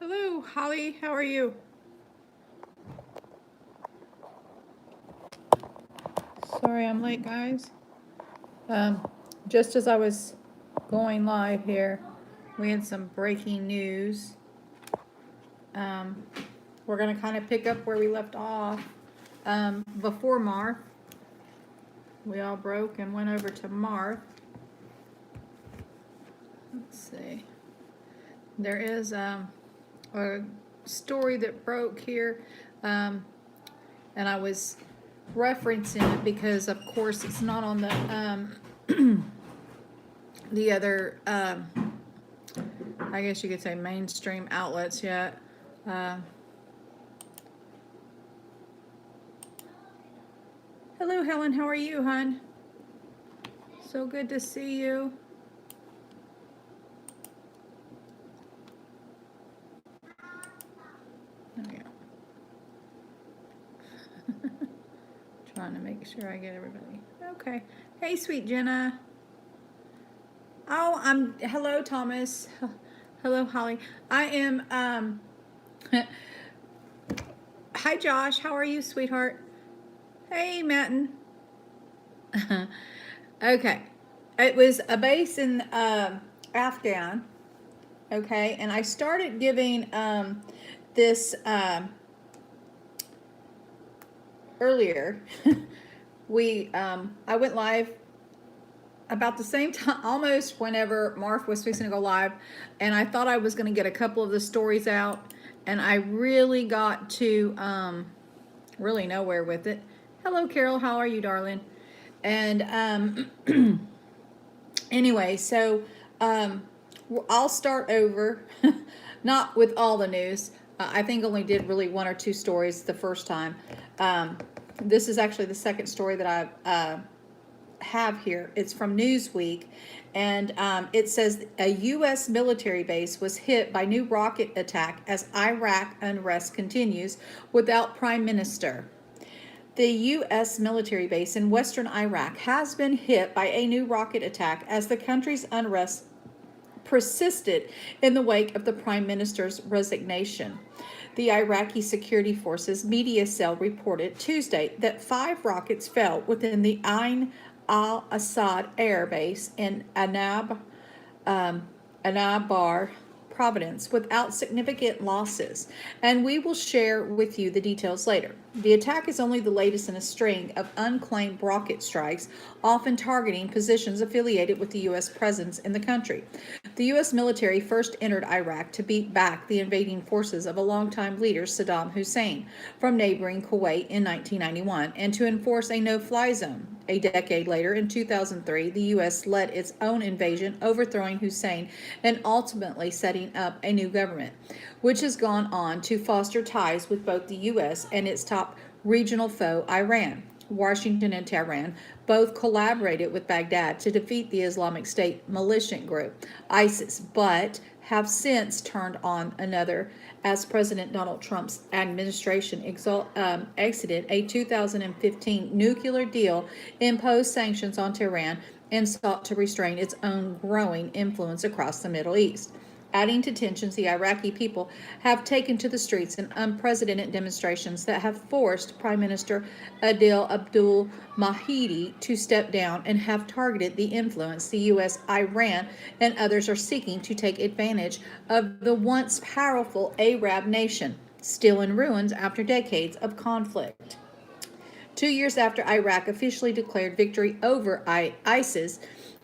Hello, Holly. How are you? Sorry I'm late, guys. Um, just as I was going live here, we had some breaking news. Um, we're going to kind of pick up where we left off. Before Marth, we all broke and went over to Marth. Let's see. There is a story that broke here, and I was referencing it because, of course, it's not on the other, I guess you could say, mainstream outlets yet. Uh, Hello, Helen. How are you, hon? So good to see you. There we go. Trying to make sure I get everybody. Okay. Hey, sweet Jenna. Oh, hello, Thomas. Hello, Holly. I am, hi, Josh. How are you, sweetheart? Hey, Matten. Okay. It was a base in Afghan. Okay. And I started giving this earlier. I went live about the same time, almost whenever Marf was fixing to go live, and I thought I was going to get a couple of the stories out, and I really got to really nowhere with it. Hello, Carol. How are you, darling? And anyway, so I'll start over, not with all the news. I think only did really one or two stories the first time. This is actually the second story that I have here. It's from Newsweek, and it says a U.S. military base was hit by new rocket attack as Iraq unrest continues without prime minister. The U.S. military base in western Iraq has been hit by a new rocket attack as the country's unrest persisted in the wake of the prime minister's resignation. The Iraqi Security Forces media cell reported Tuesday that 5 rockets fell within the Ain al-Assad air base in Anabar Providence without significant losses, and we will share with you the details later. The attack is only the latest in a string of unclaimed rocket strikes, often targeting positions affiliated with the U.S. presence in the country. The U.S. military first entered Iraq to beat back the invading forces of a longtime leader, Saddam Hussein, from neighboring Kuwait in 1991, and to enforce a no-fly zone. A decade later, in 2003, the U.S. led its own invasion, overthrowing Hussein and ultimately setting up a new government, which has gone on to foster ties with both the U.S. and its top regional foe, Iran. Washington and Tehran both collaborated with Baghdad to defeat the Islamic State militant group, ISIS, but have since turned on another as President Donald Trump's administration exited a 2015 nuclear deal, imposed sanctions on Tehran, and sought to restrain its own growing influence across the Middle East. Adding to tensions, the Iraqi people have taken to the streets in unprecedented demonstrations that have forced Prime Minister Adil Abdul Mahdi to step down and have targeted the influence the U.S., Iran, and others are seeking to take advantage of the once powerful Arab nation, still in ruins after decades of conflict. 2 years after Iraq officially declared victory over ISIS,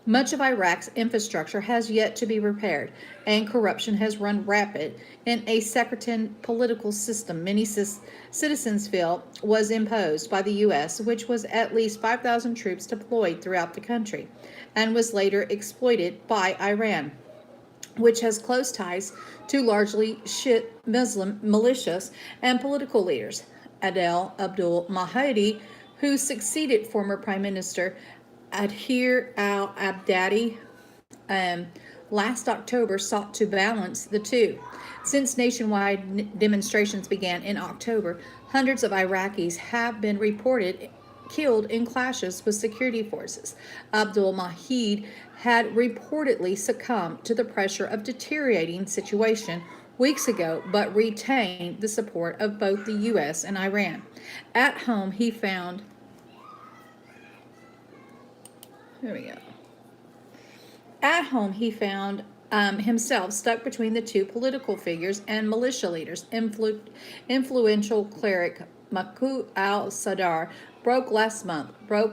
much of Iraq's infrastructure has yet to be repaired, and corruption has run rapid in a sectarian political system. Many citizens feel was imposed by the U.S., which was at least 5,000 troops deployed throughout the country, and was later exploited by Iran, which has close ties to largely Shiite Muslim militias and political leaders. Adel Abdul Mahdi, who succeeded former Prime Minister Adhir al-Abadi last October, sought to balance the two. Since nationwide demonstrations began in October, hundreds of Iraqis have been reported killed in clashes with security forces. Abdul Mahdi had reportedly succumbed to the pressure of deteriorating situation weeks ago, but retained the support of both the U.S. and Iran. At home, he found, here we go. At home, he found himself stuck between the two political figures and militia leaders. Influential cleric Maku al-Sadr broke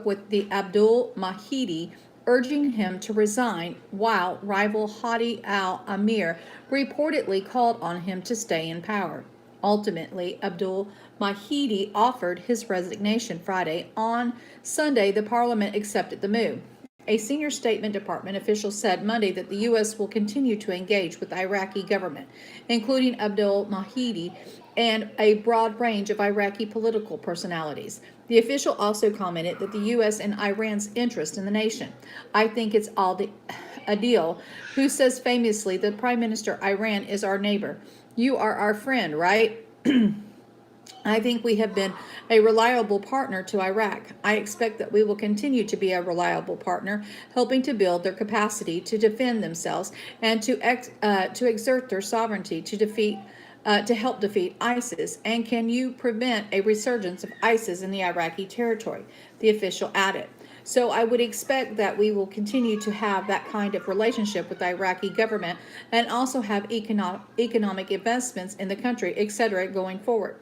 with the Abdul Mahdi, urging him to resign, while rival Hadi al-Amir reportedly called on him to stay in power. Ultimately, Abdul Mahdi offered his resignation Friday. On Sunday, the parliament accepted the move. A senior State Department official said Monday that the U.S. will continue to engage with the Iraqi government, including Abdul Mahdi and a broad range of Iraqi political personalities. The official also commented that the U.S. and Iran's interest in the nation. I think it's all a deal. Who says famously that Prime Minister Iran is our neighbor? You are our friend, right? I think we have been a reliable partner to Iraq. I expect that we will continue to be a reliable partner, helping to build their capacity to defend themselves and to exert their sovereignty to help defeat ISIS. And can you prevent a resurgence of ISIS in the Iraqi territory? The official added. So I would expect that we will continue to have that kind of relationship with the Iraqi government and also have economic investments in the country, etc., going forward.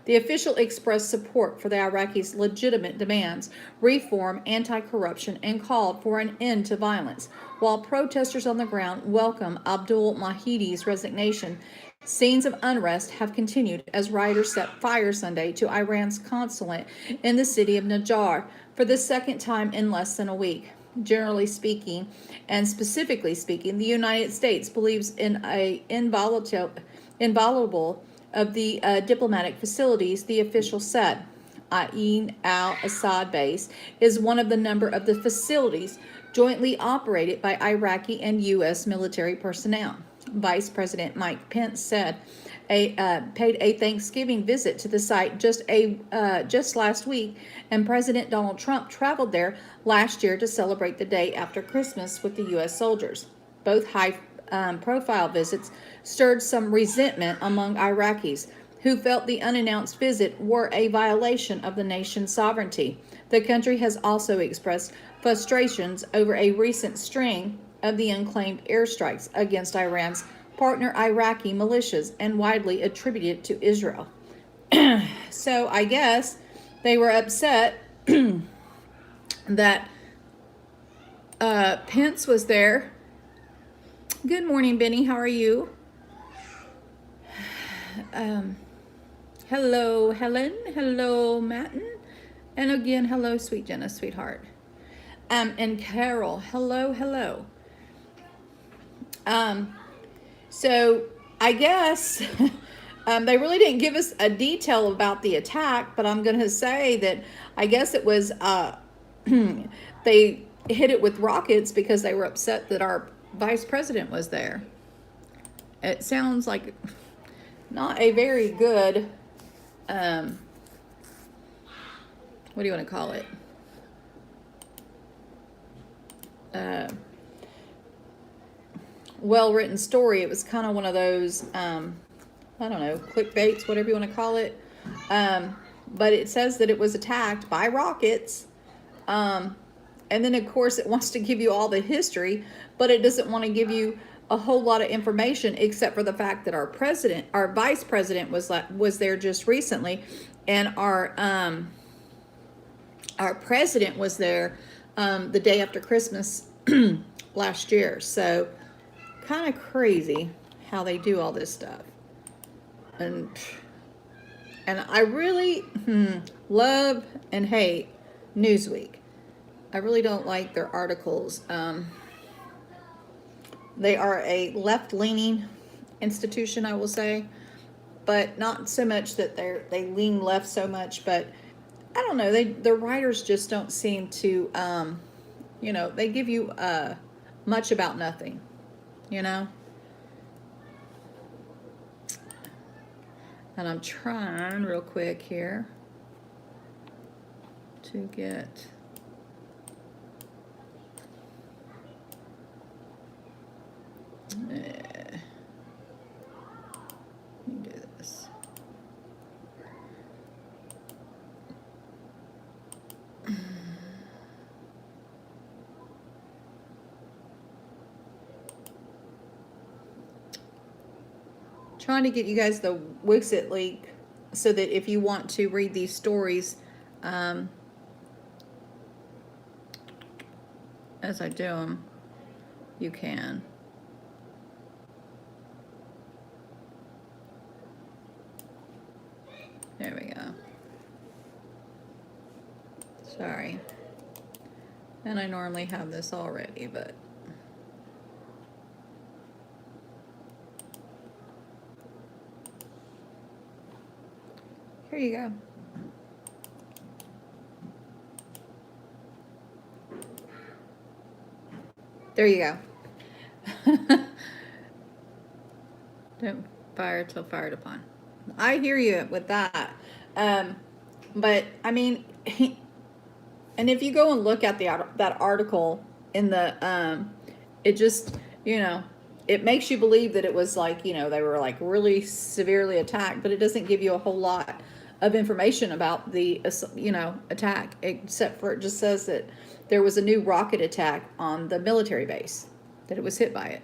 The official expressed support for the Iraqis' legitimate demands, reform, anti-corruption, and called for an end to violence. While protesters on the ground welcome Abdul Mahdi's resignation, scenes of unrest have continued as rioters set fire Sunday to Iran's consulate in the city of Najjar for the second time in less than a week. Generally speaking, and specifically speaking, the United States believes in a inviolable of the diplomatic facilities, the official said. Ain al-Assad base is one of the number of the facilities jointly operated by Iraqi and U.S. military personnel. Vice President Mike Pence said paid a Thanksgiving visit to the site just last week, and President Donald Trump traveled there last year to celebrate the day after Christmas with the U.S. soldiers. Both high-profile visits stirred some resentment among Iraqis, who felt the unannounced visit were a violation of the nation's sovereignty. The country has also expressed frustrations over a recent string of the unclaimed airstrikes against Iran's partner Iraqi militias and widely attributed to Israel. So I guess they were upset that Pence was there. Good morning, Benny. How are you? Hello, Helen. Hello, Matten. And again, hello, sweet Jenna, sweetheart. And Carol. Hello, hello. So I guess they really didn't give us a detail about the attack, but I'm going to say that I guess it was they hit it with rockets because they were upset that our vice president was there. It sounds like not a very good, what do you want to call it? Well-written story. It was kind of one of those, I don't know, clickbaits, whatever you want to call it. But it says that it was attacked by rockets. And then, of course, it wants to give you all the history, but it doesn't want to give you a whole lot of information except for the fact that our vice president was there just recently, and our president was there the day after Christmas last year. So kind of crazy how they do all this stuff. And I really love and hate Newsweek. I really don't like their articles. They are a left-leaning institution, I will say, but not so much that they lean left so much, but I don't know, the writers just don't seem to, they give you much about nothing, And I'm trying real quick here to get... trying to get you guys the Wixit link so that if you want to read these stories as I do them, you can. There we go. Sorry. And I normally have this already, but here you go. There you go. Don't fire till fired upon. I hear you with that. But I mean, and if you go and look at that article in the, it just, you know, it makes you believe that it was like, you know, they were like really severely attacked, but it doesn't give you a whole lot of information about the, you know, attack, except for it just says that there was a new rocket attack on the military base, that it was hit by it.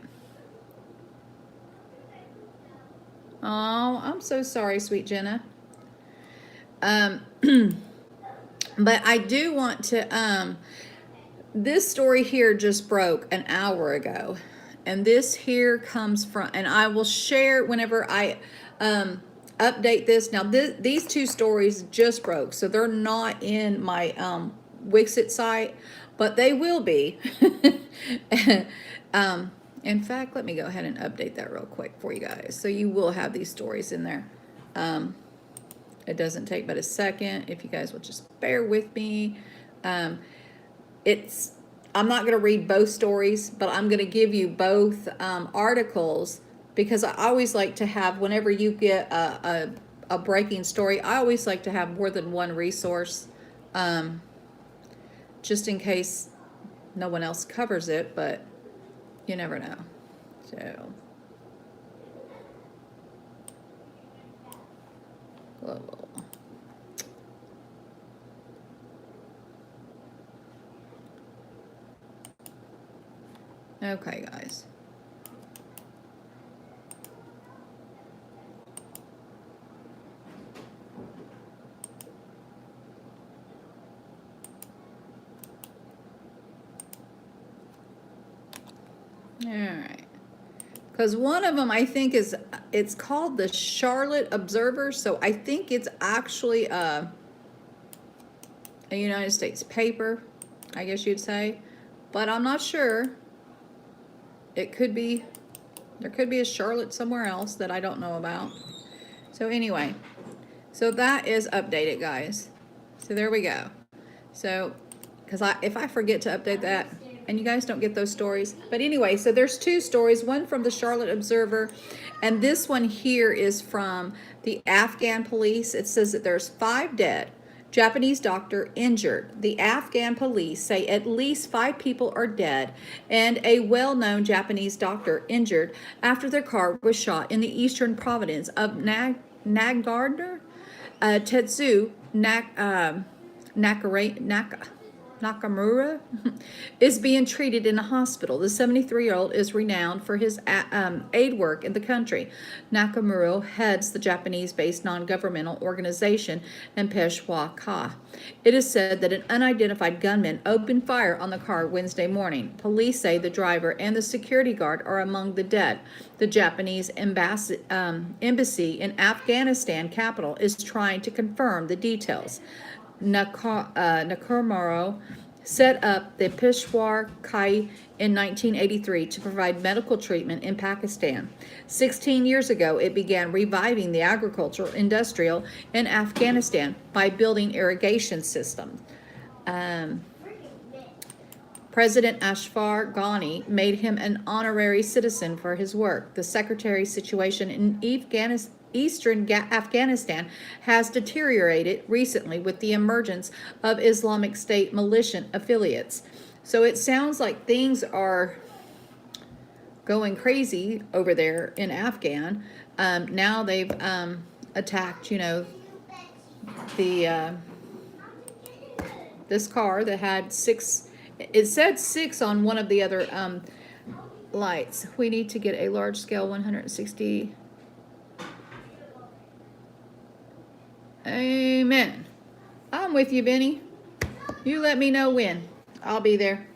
Oh, I'm so sorry, sweet Jenna. But I do want to, this story here just broke an hour ago. And this here comes from, and I will share whenever I update this. Now, these two stories just broke, so they're not in my Wixit site, but they will be. In fact, let me go ahead and update that real quick for you guys. So you will have these stories in there. It doesn't take but a second. If you guys will just bear with me. I'm not going to read both stories, but I'm going to give you both articles, because I always like to have, whenever you get a breaking story, I always like to have more than one resource, just in case no one else covers it, but you never know. So, global. Okay, guys. All right. Because one of them, I think, it's called the Charlotte Observer. So I think it's actually a United States paper, I guess you'd say. But I'm not sure. It could be, there could be a Charlotte somewhere else that I don't know about. So anyway, so that is updated, guys. So there we go. So, because if I forget to update that, and you guys don't get those stories. But anyway, so there's two stories, one from the Charlotte Observer, and this one here is from the Afghan police. It says that there's 5 dead, Japanese doctor injured. The Afghan police say at least 5 people are dead and a well-known Japanese doctor injured after their car was shot in the eastern province of Nagarnar. Tetsu Nakamura is being treated in a hospital. The 73-year-old is renowned for his aid work in the country. Nakamura heads the Japanese-based non-governmental organization in Peshawar. It is said that an unidentified gunman opened fire on the car Wednesday morning. Police say the driver and the security guard are among the dead. The Japanese embassy in Afghanistan capital is trying to confirm the details. Nakamura set up the Peshawar Kai in 1983 to provide medical treatment in Pakistan. 16 years ago, it began reviving the agricultural industrial in Afghanistan by building irrigation systems. President Ashraf Ghani made him an honorary citizen for his work. The secretary's situation in eastern Afghanistan has deteriorated recently with the emergence of Islamic State militant affiliates. So it sounds like things are going crazy over there in Afghan. Now they've attacked, the this car that had 6. It said 6 on one of the other lights. We need to get a large scale 160 Amen. I'm with you, Benny. You let me know when. I'll be there.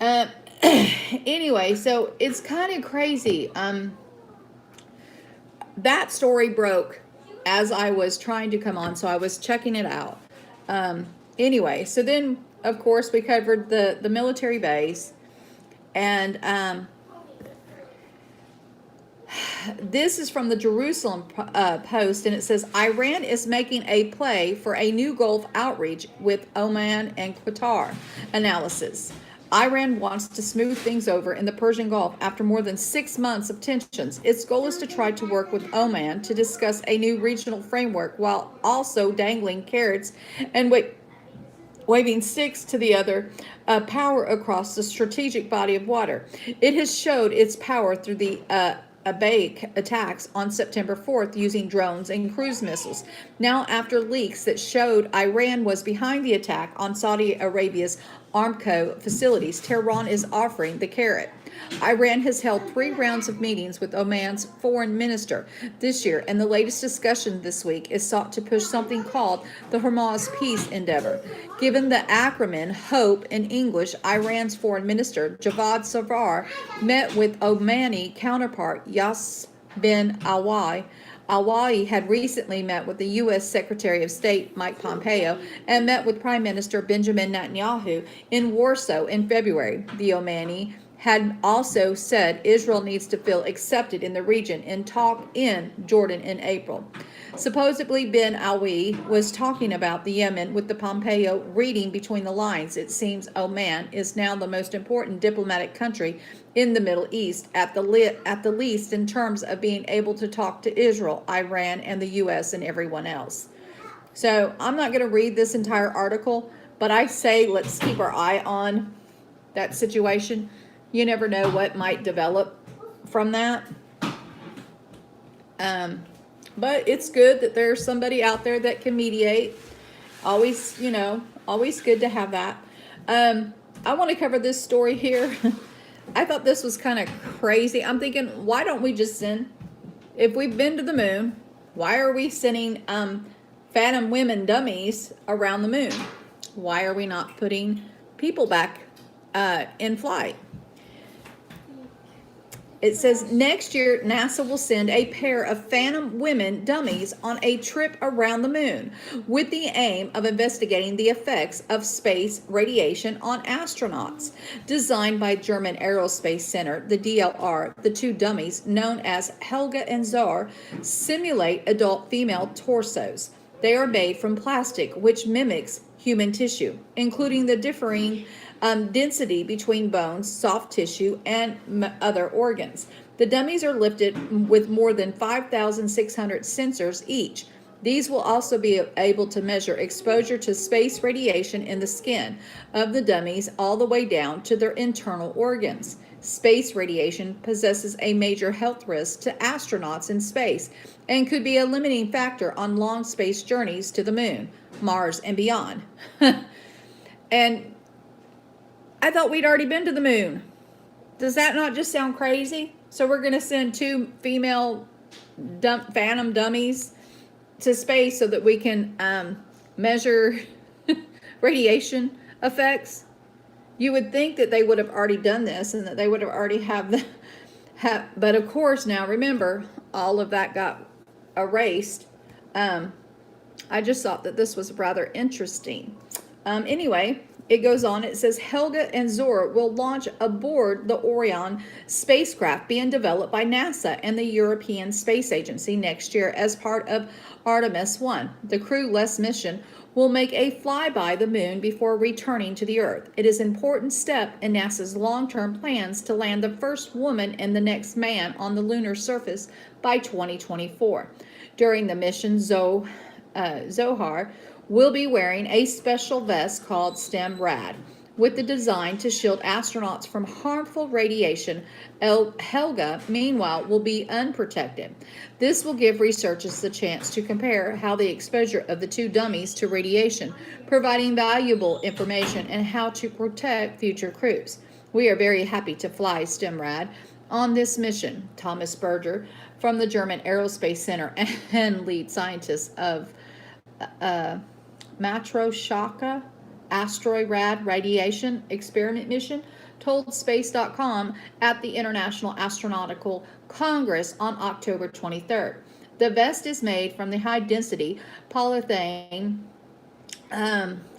Uh, anyway, so it's kind of crazy. That story broke as I was trying to come on, so I was checking it out. Anyway, so then, of course, we covered the military base, and this is from the Jerusalem Post, and it says Iran is making a play for a new Gulf outreach with Oman and Qatar. Analysis. Iran wants to smooth things over in the Persian Gulf after more than 6 months of tensions. Its goal is to try to work with Oman to discuss a new regional framework while also dangling carrots and waving sticks to the other power across the strategic body of water. It has showed its power through the Abaque attacks on September 4th using drones and cruise missiles. Now, after leaks that showed Iran was behind the attack on Saudi Arabia's Aramco facilities, Tehran is offering the carrot. Iran has held 3 rounds of meetings with Oman's foreign minister this year, and the latest discussion this week is sought to push something called the Hormuz Peace Endeavor. Given the acronym HOPE in English, Iran's foreign minister, Javad Zarif, met with Omani counterpart Yas bin Awawi. Awawi had recently met with the U.S. Secretary of State Mike Pompeo and met with Prime Minister Benjamin Netanyahu in Warsaw in February. The Omani had also said Israel needs to feel accepted in the region and talk in Jordan in April. Supposedly, Ben Awi was talking about the Yemen with the Pompeo reading between the lines. It seems Oman is now the most important diplomatic country in the Middle East, at the least in terms of being able to talk to Israel, Iran, and the U.S. and everyone else. So I'm not going to read this entire article, but I say let's keep our eye on that situation. You never know what might develop from that. But it's good that there's somebody out there that can mediate. Always, always good to have that. I want to cover this story here. I thought this was kind of crazy. I'm thinking, why don't we just send, if we've been to the moon, why are we sending phantom women dummies around the moon? Why are we not putting people back in flight? It says next year, NASA will send a pair of Phantom Women dummies on a trip around the moon with the aim of investigating the effects of space radiation on astronauts. Designed by German Aerospace Center, the DLR, the 2 dummies, known as Helga and Zor, simulate adult female torsos. They are made from plastic, which mimics human tissue, including the differing density between bones, soft tissue, and other organs. The dummies are lifted with more than 5,600 sensors each. These will also be able to measure exposure to space radiation in the skin of the dummies all the way down to their internal organs. Space radiation possesses a major health risk to astronauts in space and could be a limiting factor on long space journeys to the moon, Mars, and beyond. And I thought we'd already been to the moon. Does that not just sound crazy? So we're going to send 2 female phantom dummies to space so that we can measure radiation effects. You would think that they would have already done this and that they would have already but of course, now remember, all of that got erased. I just thought that this was rather interesting. Anyway, it goes on. It says Helga and Zora will launch aboard the Orion spacecraft being developed by NASA and the European Space Agency next year as part of Artemis 1. The crewless mission will make a flyby the moon before returning to the Earth. It is an important step in NASA's long-term plans to land the first woman and the next man on the lunar surface by 2024. During the mission, Zohar will be wearing a special vest called STEM-RAD with the design to shield astronauts from harmful radiation. Helga, meanwhile, will be unprotected. This will give researchers the chance to compare how the exposure of the 2 dummies to radiation, providing valuable information on how to protect future crews. We are very happy to fly STEM-RAD On this mission, Thomas Berger from the German Aerospace Center and lead scientist of uh, Matroshaka Asteroid Rad Radiation Experiment Mission told Space.com at the International Astronautical Congress on October 23rd. The vest is made from the high-density polyethylene,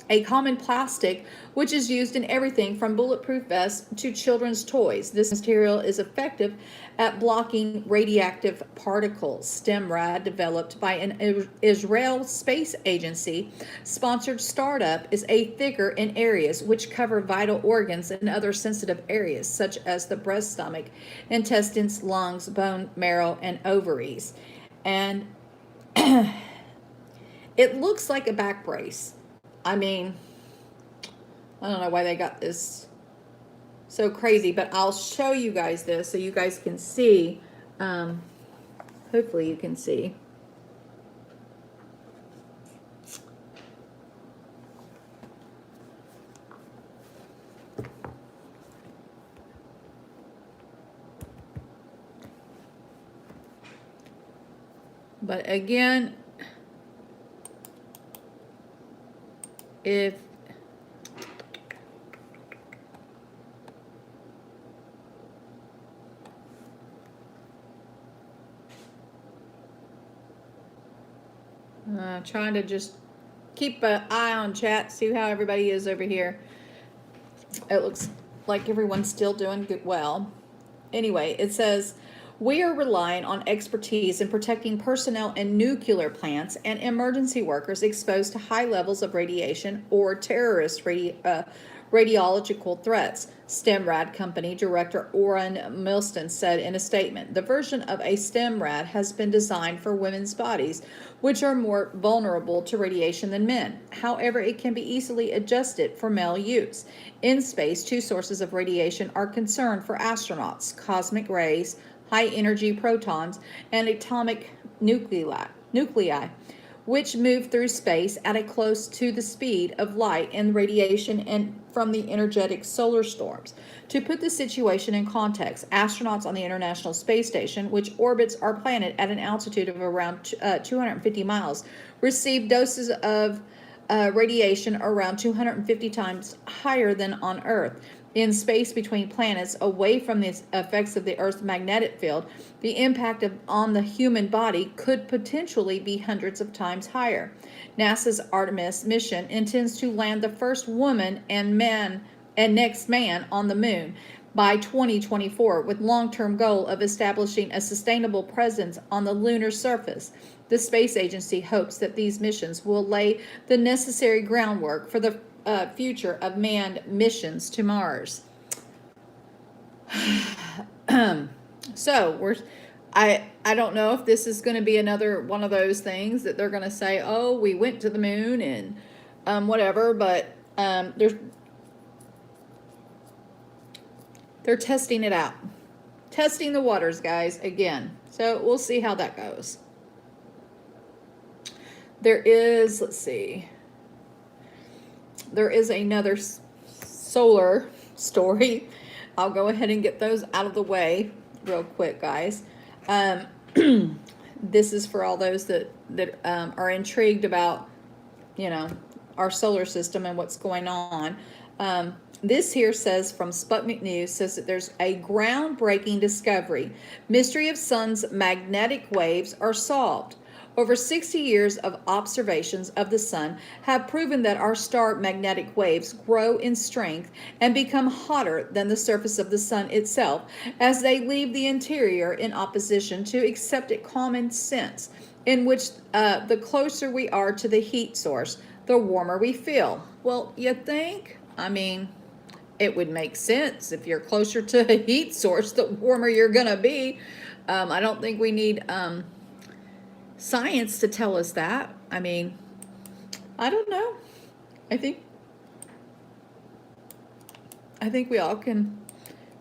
a common plastic which is used in everything from bulletproof vests to children's toys. This material is effective at blocking radioactive particles. STEMRAD, developed by an Israel Space Agency sponsored startup, is a thicker in areas which cover vital organs and other sensitive areas such as the breast, stomach, intestines, lungs, bone marrow, and ovaries. And it looks like a back brace. I mean, I don't know why they got this so crazy, but I'll show you guys this so you guys can see. Hopefully you can see. But again, if trying to just keep an eye on chat, see how everybody is over here. It looks like everyone's still doing good, well. Anyway, it says, we are relying on expertise in protecting personnel in nuclear plants and emergency workers exposed to high levels of radiation or terrorist radiological threats, STEMRAD company director Oren Milston said in a statement. The version of a STEMRAD has been designed for women's bodies, which are more vulnerable to radiation than men. However, it can be easily adjusted for male use. In space, two sources of radiation are concerned for astronauts: cosmic rays, high-energy protons, and atomic nuclei, which move through space at a close to the speed of light and radiation and from the energetic solar storms. To put the situation in context, astronauts on the International Space Station, which orbits our planet at an altitude of around 250 miles, receive doses of radiation around 250 times higher than on Earth. In space between planets, away from the effects of the Earth's magnetic field, the impact on the human body could potentially be hundreds of times higher. NASA's Artemis mission intends to land the first woman and next man on the moon by 2024, with long-term goal of establishing a sustainable presence on the lunar surface. The space agency hopes that these missions will lay the necessary groundwork for the future of manned missions to Mars. So I don't know if this is going to be another one of those things that they're going to say, oh, we went to the moon and whatever, but they're testing it out, testing the waters, guys, again. So we'll see how that goes. There is, let's see, there is another solar story. I'll go ahead and get those out of the way real quick, guys. This is for all those that are intrigued about, you know, our solar system and what's going on. This here says from Sputnik News, says that there's a groundbreaking discovery. Mystery of sun's magnetic waves are solved. Over 60 years of observations of the sun have proven that our star magnetic waves grow in strength and become hotter than the surface of the sun itself as they leave the interior, in opposition to accepted common sense, in which the closer we are to the heat source, the warmer we feel. Well, you think? I mean, it would make sense. If you're closer to a heat source, the warmer you're going to be. I don't think we need science to tell us that. I mean, I don't know. I think we all can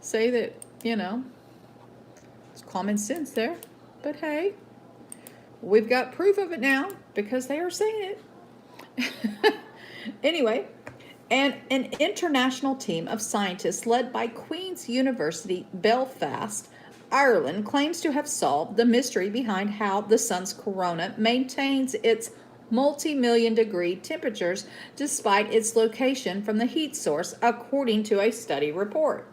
say that, you know, it's common sense there. But hey, we've got proof of it now because they are saying it. Anyway, and an international team of scientists led by Queen's University Belfast Ireland claims to have solved the mystery behind how the sun's corona maintains its multi-million degree temperatures despite its location from the heat source, according to a study report.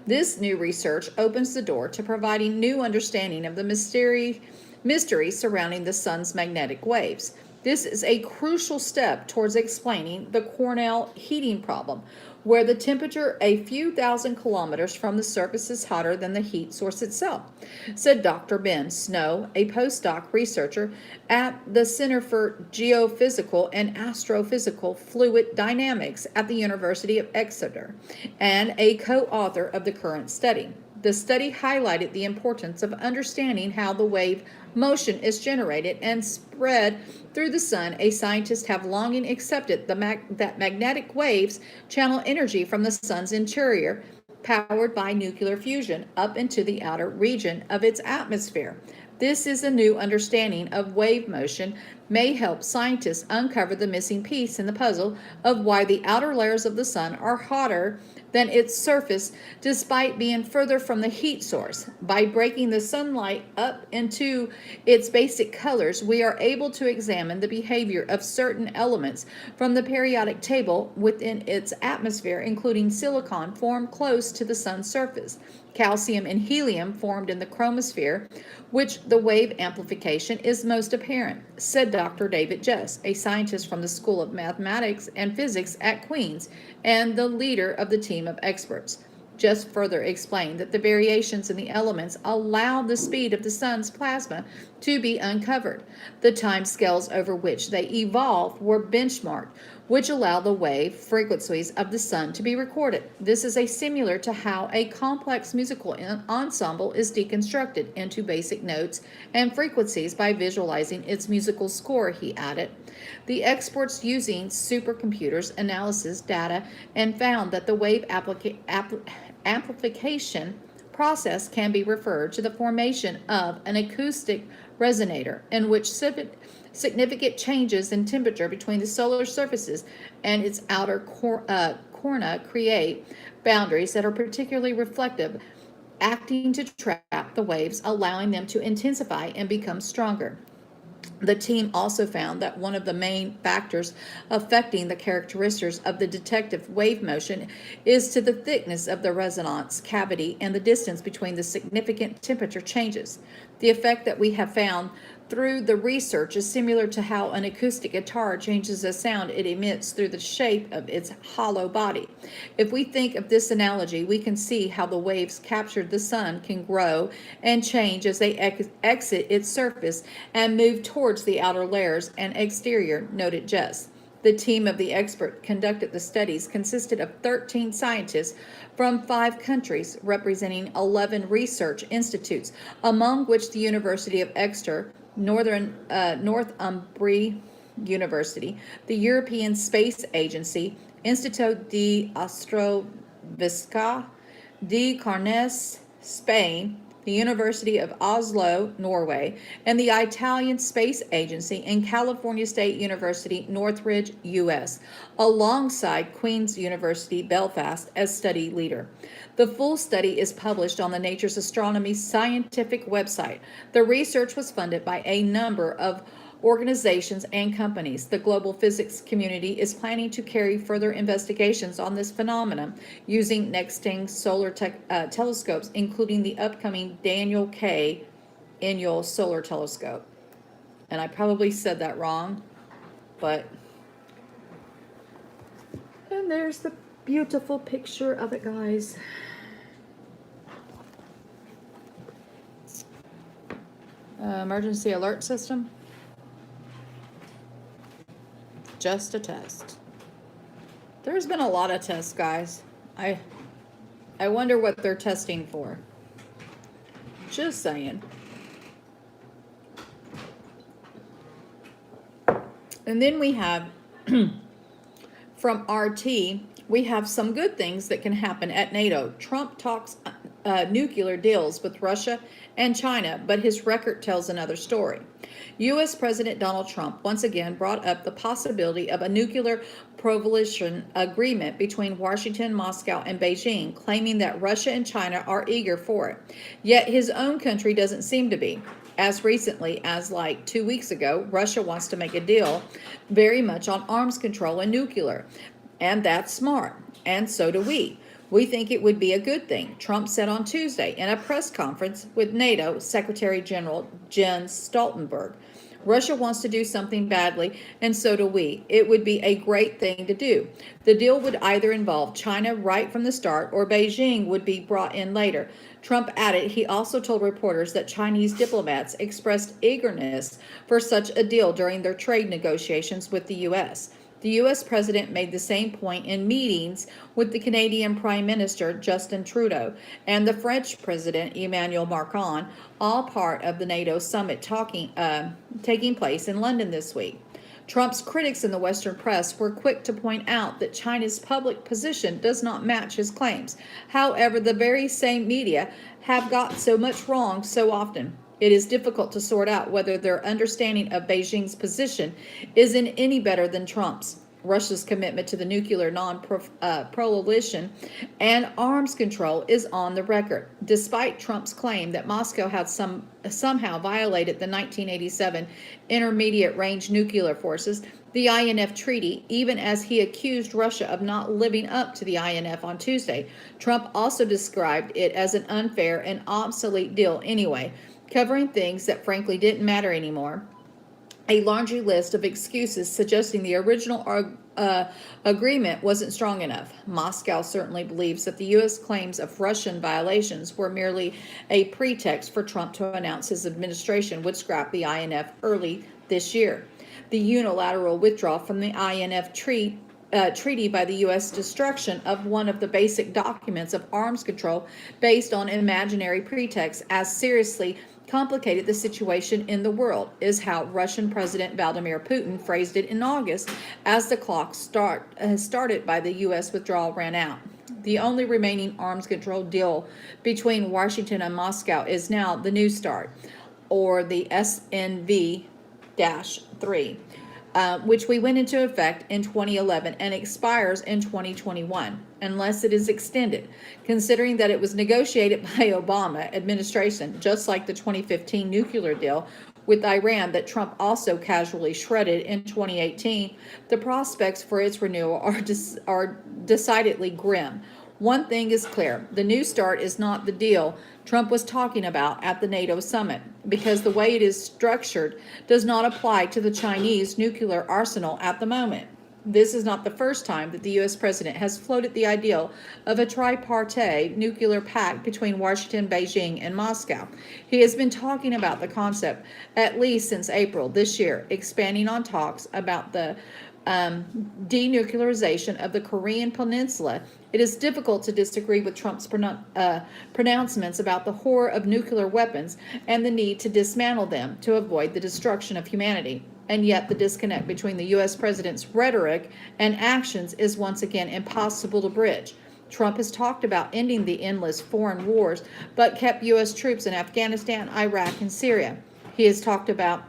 This new research opens the door to providing new understanding of the mystery surrounding the sun's magnetic waves. This is a crucial step towards explaining the Cornell heating problem, where the temperature a few thousand kilometers from the surface is hotter than the heat source itself, said Dr. Ben Snow, a postdoc researcher at the Center for Geophysical and Astrophysical Fluid Dynamics at the University of Exeter, and a co-author of the current study. The study highlighted the importance of understanding how the wave motion is generated and spread through the sun. A scientists have long accepted that magnetic waves channel energy from the sun's interior, powered by nuclear fusion, up into the outer region of its atmosphere. This is a new understanding of wave motion may help scientists uncover the missing piece in the puzzle of why the outer layers of the sun are hotter than its surface despite being further from the heat source. By breaking the sunlight up into its basic colors, we are able to examine the behavior of certain elements from the periodic table within its atmosphere, including silicon formed close to the sun's surface, calcium and helium formed in the chromosphere, which the wave amplification is most apparent, said Dr. David Jess, a scientist from the School of Mathematics and Physics at Queen's and the leader of the team of experts. Jess further explained that the variations in the elements allow the speed of the sun's plasma to be uncovered. The time scales over which they evolved were benchmarked, which allow the wave frequencies of the sun to be recorded. This is similar to how a complex musical ensemble is deconstructed into basic notes and frequencies by visualizing its musical score, he added. The experts using supercomputers analysis data and found that the wave amplification process can be referred to the formation of an acoustic resonator in which significant changes in temperature between the solar surfaces and its outer corona create boundaries that are particularly reflective, acting to trap the waves, allowing them to intensify and become stronger. The team also found that one of the main factors affecting the characteristics of the detected wave motion is to the thickness of the resonance cavity and the distance between the significant temperature changes. The effect that we have found through the research is similar to how an acoustic guitar changes the sound it emits through the shape of its hollow body. If we think of this analogy, we can see how the waves captured the sun can grow and change as they exit its surface and move towards the outer layers and exterior, noted Jess. The team of the expert conducted the studies consisted of 13 scientists from 5 countries, representing 11 research institutes, among which the University of Exeter, Northumbria University, the European Space Agency, Instituto de Astrofísica de Cairns, Spain, the University of Oslo, Norway, and the Italian Space Agency and California State University, Northridge, U.S., alongside Queen's University, Belfast, as study leader. The full study is published on the Nature's Astronomy scientific website. The research was funded by a number of organizations and companies. The global physics community is planning to carry further investigations on this phenomenon using next-gen solar telescopes, including the upcoming Daniel K. Annual Solar Telescope. And I probably said that wrong, but... And there's the beautiful picture of it, guys. Emergency alert system. Just a test. There's been a lot of tests, guys. I wonder what they're testing for. Just saying. And then we have from RT We have some good things that can happen at NATO. Trump talks nuclear deals with Russia and China, but his record tells another story. U.S. President Donald Trump once again brought up the possibility of a nuclear proliferation agreement between Washington, Moscow, and Beijing, claiming that Russia and China are eager for it. Yet his own country doesn't seem to be. As recently as like 2 weeks ago, Russia wants to make a deal very much on arms control and nuclear. And that's smart. And so do we. We think it would be a good thing, Trump said on Tuesday in a press conference with NATO Secretary General Jens Stoltenberg. Russia wants to do something badly, and so do we. It would be a great thing to do. The deal would either involve China right from the start, or Beijing would be brought in later. Trump added he also told reporters that Chinese diplomats expressed eagerness for such a deal during their trade negotiations with the U.S. The U.S. president made the same point in meetings with the Canadian Prime Minister Justin Trudeau and the French President Emmanuel Macron, all part of the NATO summit taking place in London this week. Trump's critics in the Western press were quick to point out that China's public position does not match his claims. However, the very same media have got so much wrong so often. It is difficult to sort out whether their understanding of Beijing's position is in any better than Trump's. Russia's commitment to the nuclear non-proliferation and arms control is on the record, despite Trump's claim that Moscow had somehow violated the 1987 Intermediate Range Nuclear Forces, the INF Treaty, even as he accused Russia of not living up to the INF on Tuesday. Trump also described it as an unfair and obsolete deal anyway, covering things that frankly didn't matter anymore. A laundry list of excuses suggesting the original agreement wasn't strong enough. Moscow certainly believes that the U.S. claims of Russian violations were merely a pretext for Trump to announce his administration would scrap the INF early this year. The unilateral withdrawal from the INF treaty by the U.S. destruction of one of the basic documents of arms control based on imaginary pretexts as seriously complicated the situation in the world, is how Russian President Vladimir Putin phrased it in August as the clock started by the U.S. withdrawal ran out. The only remaining arms control deal between Washington and Moscow is now the New START, or the SNV-3. Which we went into effect in 2011 and expires in 2021, unless it is extended, considering that it was negotiated by Obama administration, just like the 2015 nuclear deal with Iran that Trump also casually shredded in 2018. The prospects for its renewal are decidedly grim. One thing is clear, the New START is not the deal Trump was talking about at the NATO summit, because the way it is structured does not apply to the Chinese nuclear arsenal at the moment. This is not the first time that the U.S. president has floated the ideal of a tripartite nuclear pact between Washington, Beijing, and Moscow. He has been talking about the concept at least since April this year, expanding on talks about the denuclearization of the Korean Peninsula. It is difficult to disagree with Trump's pronouncements about the horror of nuclear weapons and the need to dismantle them to avoid the destruction of humanity. And yet the disconnect between the U.S. president's rhetoric and actions is once again impossible to bridge. Trump has talked about ending the endless foreign wars, but kept U.S. troops in Afghanistan, Iraq, and Syria. He has talked about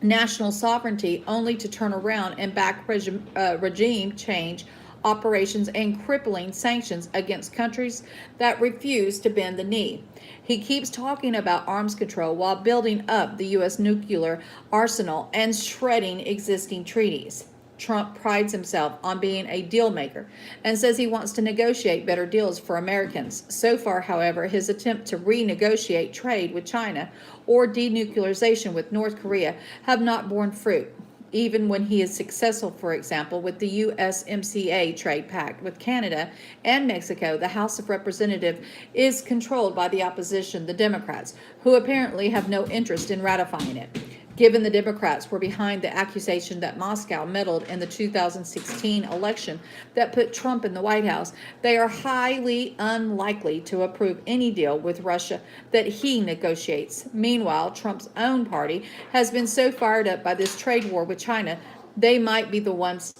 national sovereignty only to turn around and back regime change operations and crippling sanctions against countries that refuse to bend the knee. He keeps talking about arms control while building up the U.S. nuclear arsenal and shredding existing treaties. Trump prides himself on being a deal maker and says he wants to negotiate better deals for Americans. So far, however, his attempt to renegotiate trade with China or denuclearization with North Korea have not borne fruit. Even when he is successful, for example, with the USMCA trade pact with Canada and Mexico, the House of Representatives is controlled by the opposition, the Democrats, who apparently have no interest in ratifying it. Given the Democrats were behind the accusation that Moscow meddled in the 2016 election that put Trump in the White House, they are highly unlikely to approve any deal with Russia that he negotiates. Meanwhile, Trump's own party has been so fired up by this trade war with China, they might be the ones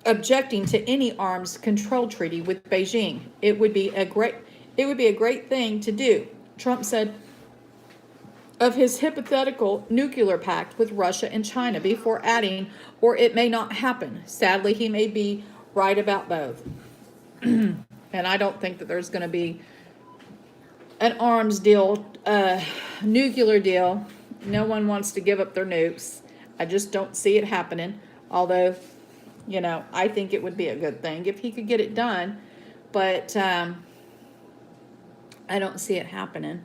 objecting to any arms control treaty with Beijing. It would be a great thing to do, Trump said of his hypothetical nuclear pact with Russia and China before adding, or it may not happen. Sadly, he may be right about both. And I don't think that there's going to be an arms deal, nuclear deal. No one wants to give up their nukes. I just don't see it happening. Although, I think it would be a good thing if he could get it done. But I don't see it happening.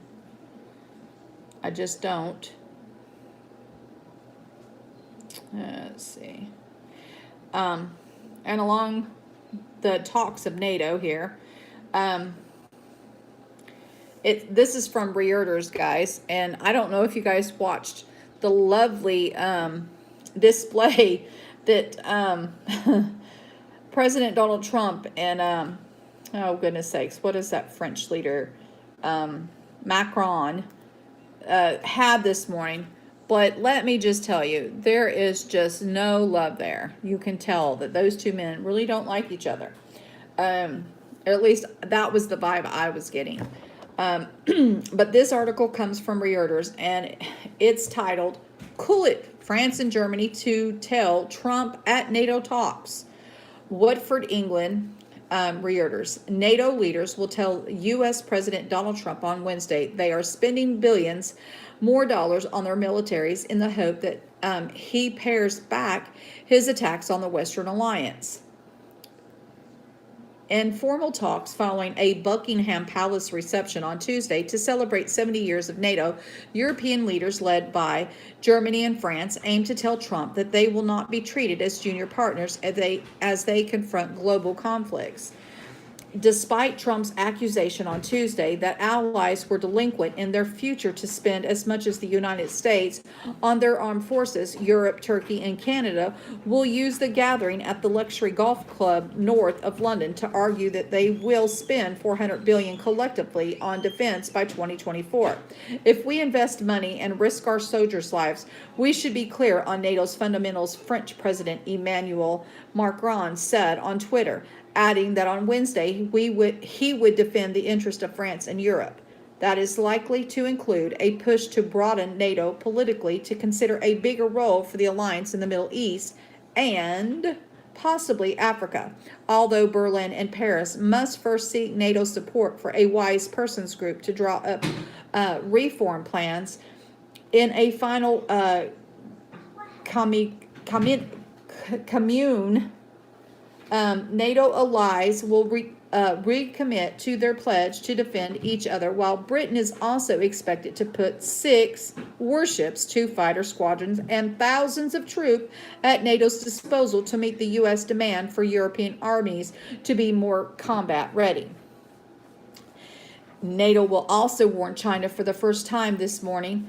I just don't. Let's see. And along the talks of NATO here, this is from Reuters, guys, and I don't know if you guys watched the lovely display that President Donald Trump and oh goodness sakes, what is that French leader, Macron, had this morning. But let me just tell you, there is just no love there. You can tell that those two men really don't like each other. At least that was the vibe I was getting. But this article comes from Reuters, and it's titled, "Cool It, France and Germany to Tell Trump at NATO Talks." Watford, England, Reuters. NATO leaders will tell U.S. President Donald Trump on Wednesday they are spending billions more dollars on their militaries in the hope that he pares back his attacks on the Western Alliance. Informal talks following a Buckingham Palace reception on Tuesday to celebrate 70 years of NATO, European leaders led by Germany and France aim to tell Trump that they will not be treated as junior partners as they confront global conflicts. Despite Trump's accusation on Tuesday that allies were delinquent in their future to spend as much as the United States on their armed forces, Europe, Turkey, and Canada will use the gathering at the luxury golf club north of London to argue that they will spend $400 billion collectively on defense by 2024. If we invest money and risk our soldiers' lives, we should be clear on NATO's fundamentals, French President Emmanuel Macron said on Twitter, adding that on Wednesday he would defend the interest of France and Europe. That is likely to include a push to broaden NATO politically to consider a bigger role for the alliance in the Middle East and possibly Africa, although Berlin and Paris must first seek NATO support for a wise persons group to draw up reform plans in a final commune. NATO allies will recommit to their pledge to defend each other, while Britain is also expected to put 6 warships, 2 fighter squadrons, and thousands of troops at NATO's disposal to meet the U.S. demand for European armies to be more combat ready. NATO will also warn China for the first time this morning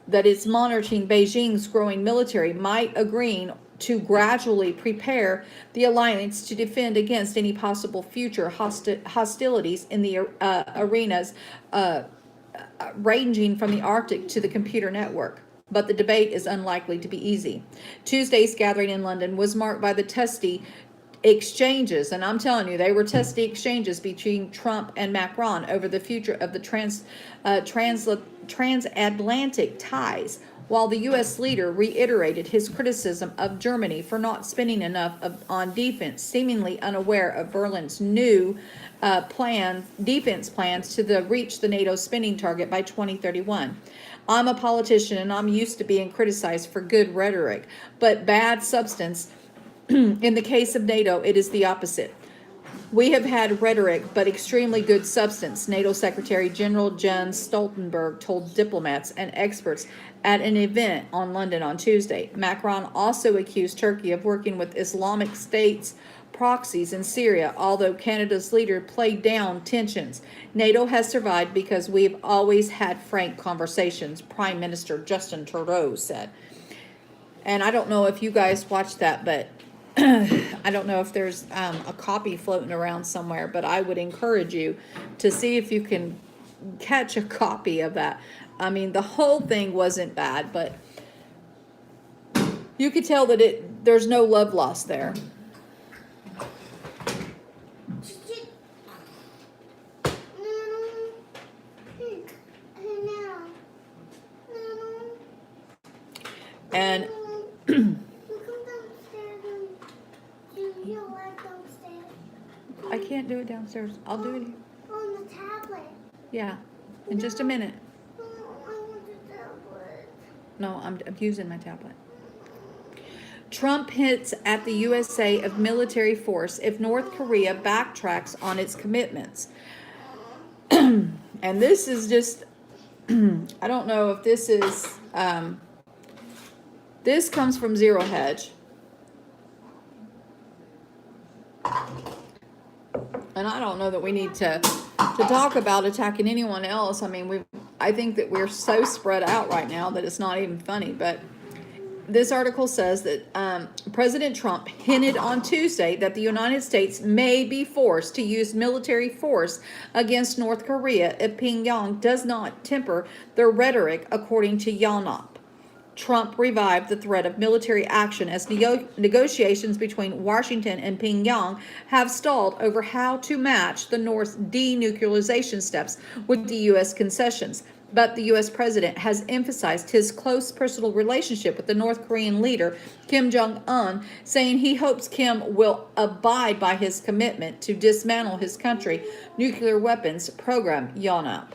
that it's monitoring Beijing's growing military might agreeing to gradually prepare the alliance to defend against any possible future hostilities in the arenas ranging from the Arctic to the computer network. But the debate is unlikely to be easy. Tuesday's gathering in London was marked by the testy exchanges, and I'm telling you, they were testy exchanges between Trump and Macron over the future of the transatlantic ties, while the U.S. leader reiterated his criticism of Germany for not spending enough on defense, seemingly unaware of Berlin's new defense plans to reach the NATO spending target by 2031. I'm a politician and I'm used to being criticized for good rhetoric, but bad substance. In the case of NATO, it is the opposite. We have had rhetoric, but extremely good substance, NATO Secretary General Jens Stoltenberg told diplomats and experts at an event on London on Tuesday. Macron also accused Turkey of working with Islamic State's proxies in Syria, although Canada's leader played down tensions. NATO has survived because we've always had frank conversations, Prime Minister Justin Trudeau said. And I don't know if you guys watched that, but I don't know if there's a copy floating around somewhere, but I would encourage you to see if you can catch a copy of that. I mean, the whole thing wasn't bad, but you could tell that there's no love lost there. And You come downstairs and do your work downstairs. I can't do it downstairs. I'll do it here. On the tablet. Yeah, in just a minute. No, I want the tablet. No, I'm using my tablet. Trump hints at the USA of military force if North Korea backtracks on its commitments. And this is just, I don't know if this is, this comes from Zero Hedge. And I don't know that we need to talk about attacking anyone else. I mean, I think that we're so spread out right now that it's not even funny. But this article says that President Trump hinted on Tuesday that the United States may be forced to use military force against North Korea if Pyongyang does not temper their rhetoric, according to Yonhap. Trump revived the threat of military action as negotiations between Washington and Pyongyang have stalled over how to match the North's denuclearization steps with the U.S. concessions. But the U.S. president has emphasized his close personal relationship with the North Korean leader, Kim Jong-un, saying he hopes Kim will abide by his commitment to dismantle his country's nuclear weapons program, Yonhap.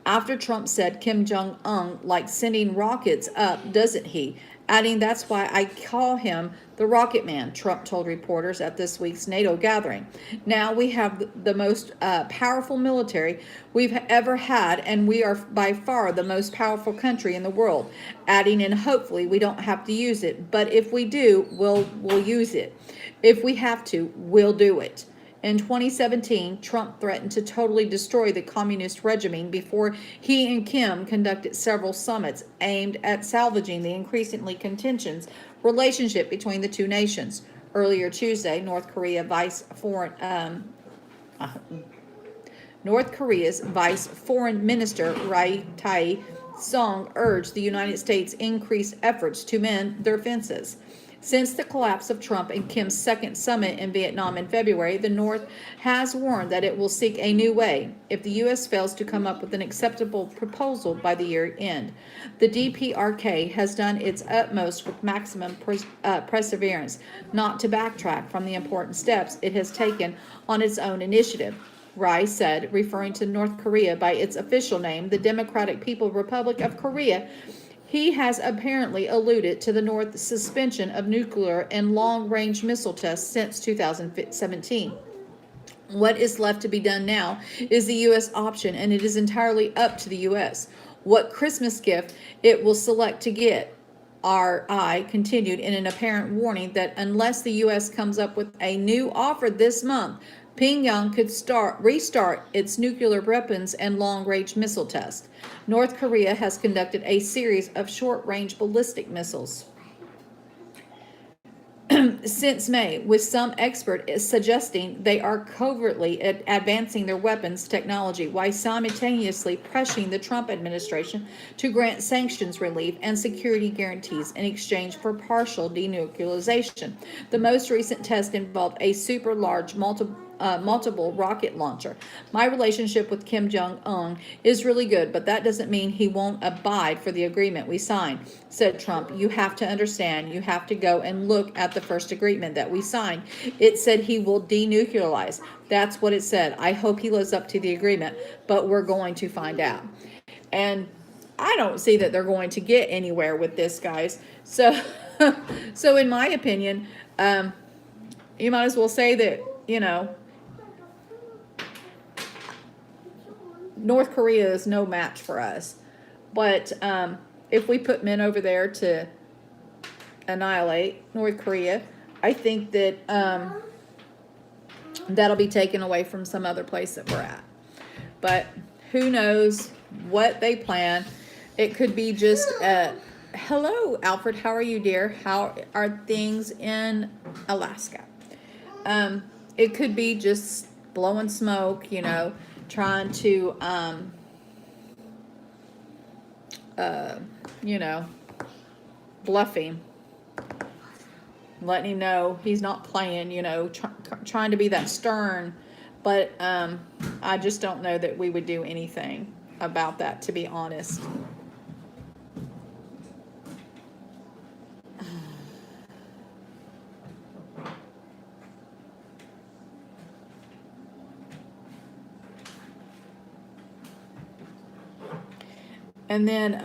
After Trump said Kim Jong-un likes sending rockets up, doesn't he? Adding, that's why I call him the Rocket Man, Trump told reporters at this week's NATO gathering. Now we have the most powerful military we've ever had, and we are by far the most powerful country in the world. Adding, and hopefully we don't have to use it, but if we do, we'll use it. If we have to, we'll do it. In 2017, Trump threatened to totally destroy the communist regime before he and Kim conducted several summits aimed at salvaging the increasingly contentious relationship between the two nations. Earlier Tuesday, North Korea's Vice Foreign Minister Ri Tae-song urged the United States increase efforts to mend their fences. Since the collapse of Trump and Kim's second summit in Vietnam in February, the North has warned that it will seek a new way if the U.S. fails to come up with an acceptable proposal by the year end. The DPRK has done its utmost with maximum perseverance not to backtrack from the important steps it has taken on its own initiative, Rai said, referring to North Korea by its official name, the Democratic People's Republic of Korea. He has apparently alluded to the North's suspension of nuclear and long-range missile tests since 2017. What is left to be done now is the U.S. option, and it is entirely up to the U.S. what Christmas gift it will select to get. RI continued in an apparent warning that unless the U.S. comes up with a new offer this month, Pyongyang could restart its nuclear weapons and long-range missile tests. North Korea has conducted a series of short-range ballistic missiles since May, with some experts suggesting they are covertly advancing their weapons technology while simultaneously pressuring the Trump administration to grant sanctions relief and security guarantees in exchange for partial denuclearization. The most recent test involved a super large multiple rocket launcher. My relationship with Kim Jong-un is really good, but that doesn't mean he won't abide for the agreement we signed, said Trump. You have to understand, you have to go and look at the first agreement that we signed. It said he will denuclearize. That's what it said. I hope he lives up to the agreement, but we're going to find out. And I don't see that they're going to get anywhere with this, guys. So, so in my opinion, you might as well say that, North Korea is no match for us. But if we put men over there to annihilate North Korea, I think that that'll be taken away from some other place that we're at. But who knows what they plan. It could be just, hello, Alfred. How are you, dear? How are things in Alaska? It could be just blowing smoke, trying to, bluffing, letting him know he's not playing, trying to be that stern. But I just don't know that we would do anything about that, to be honest. And then,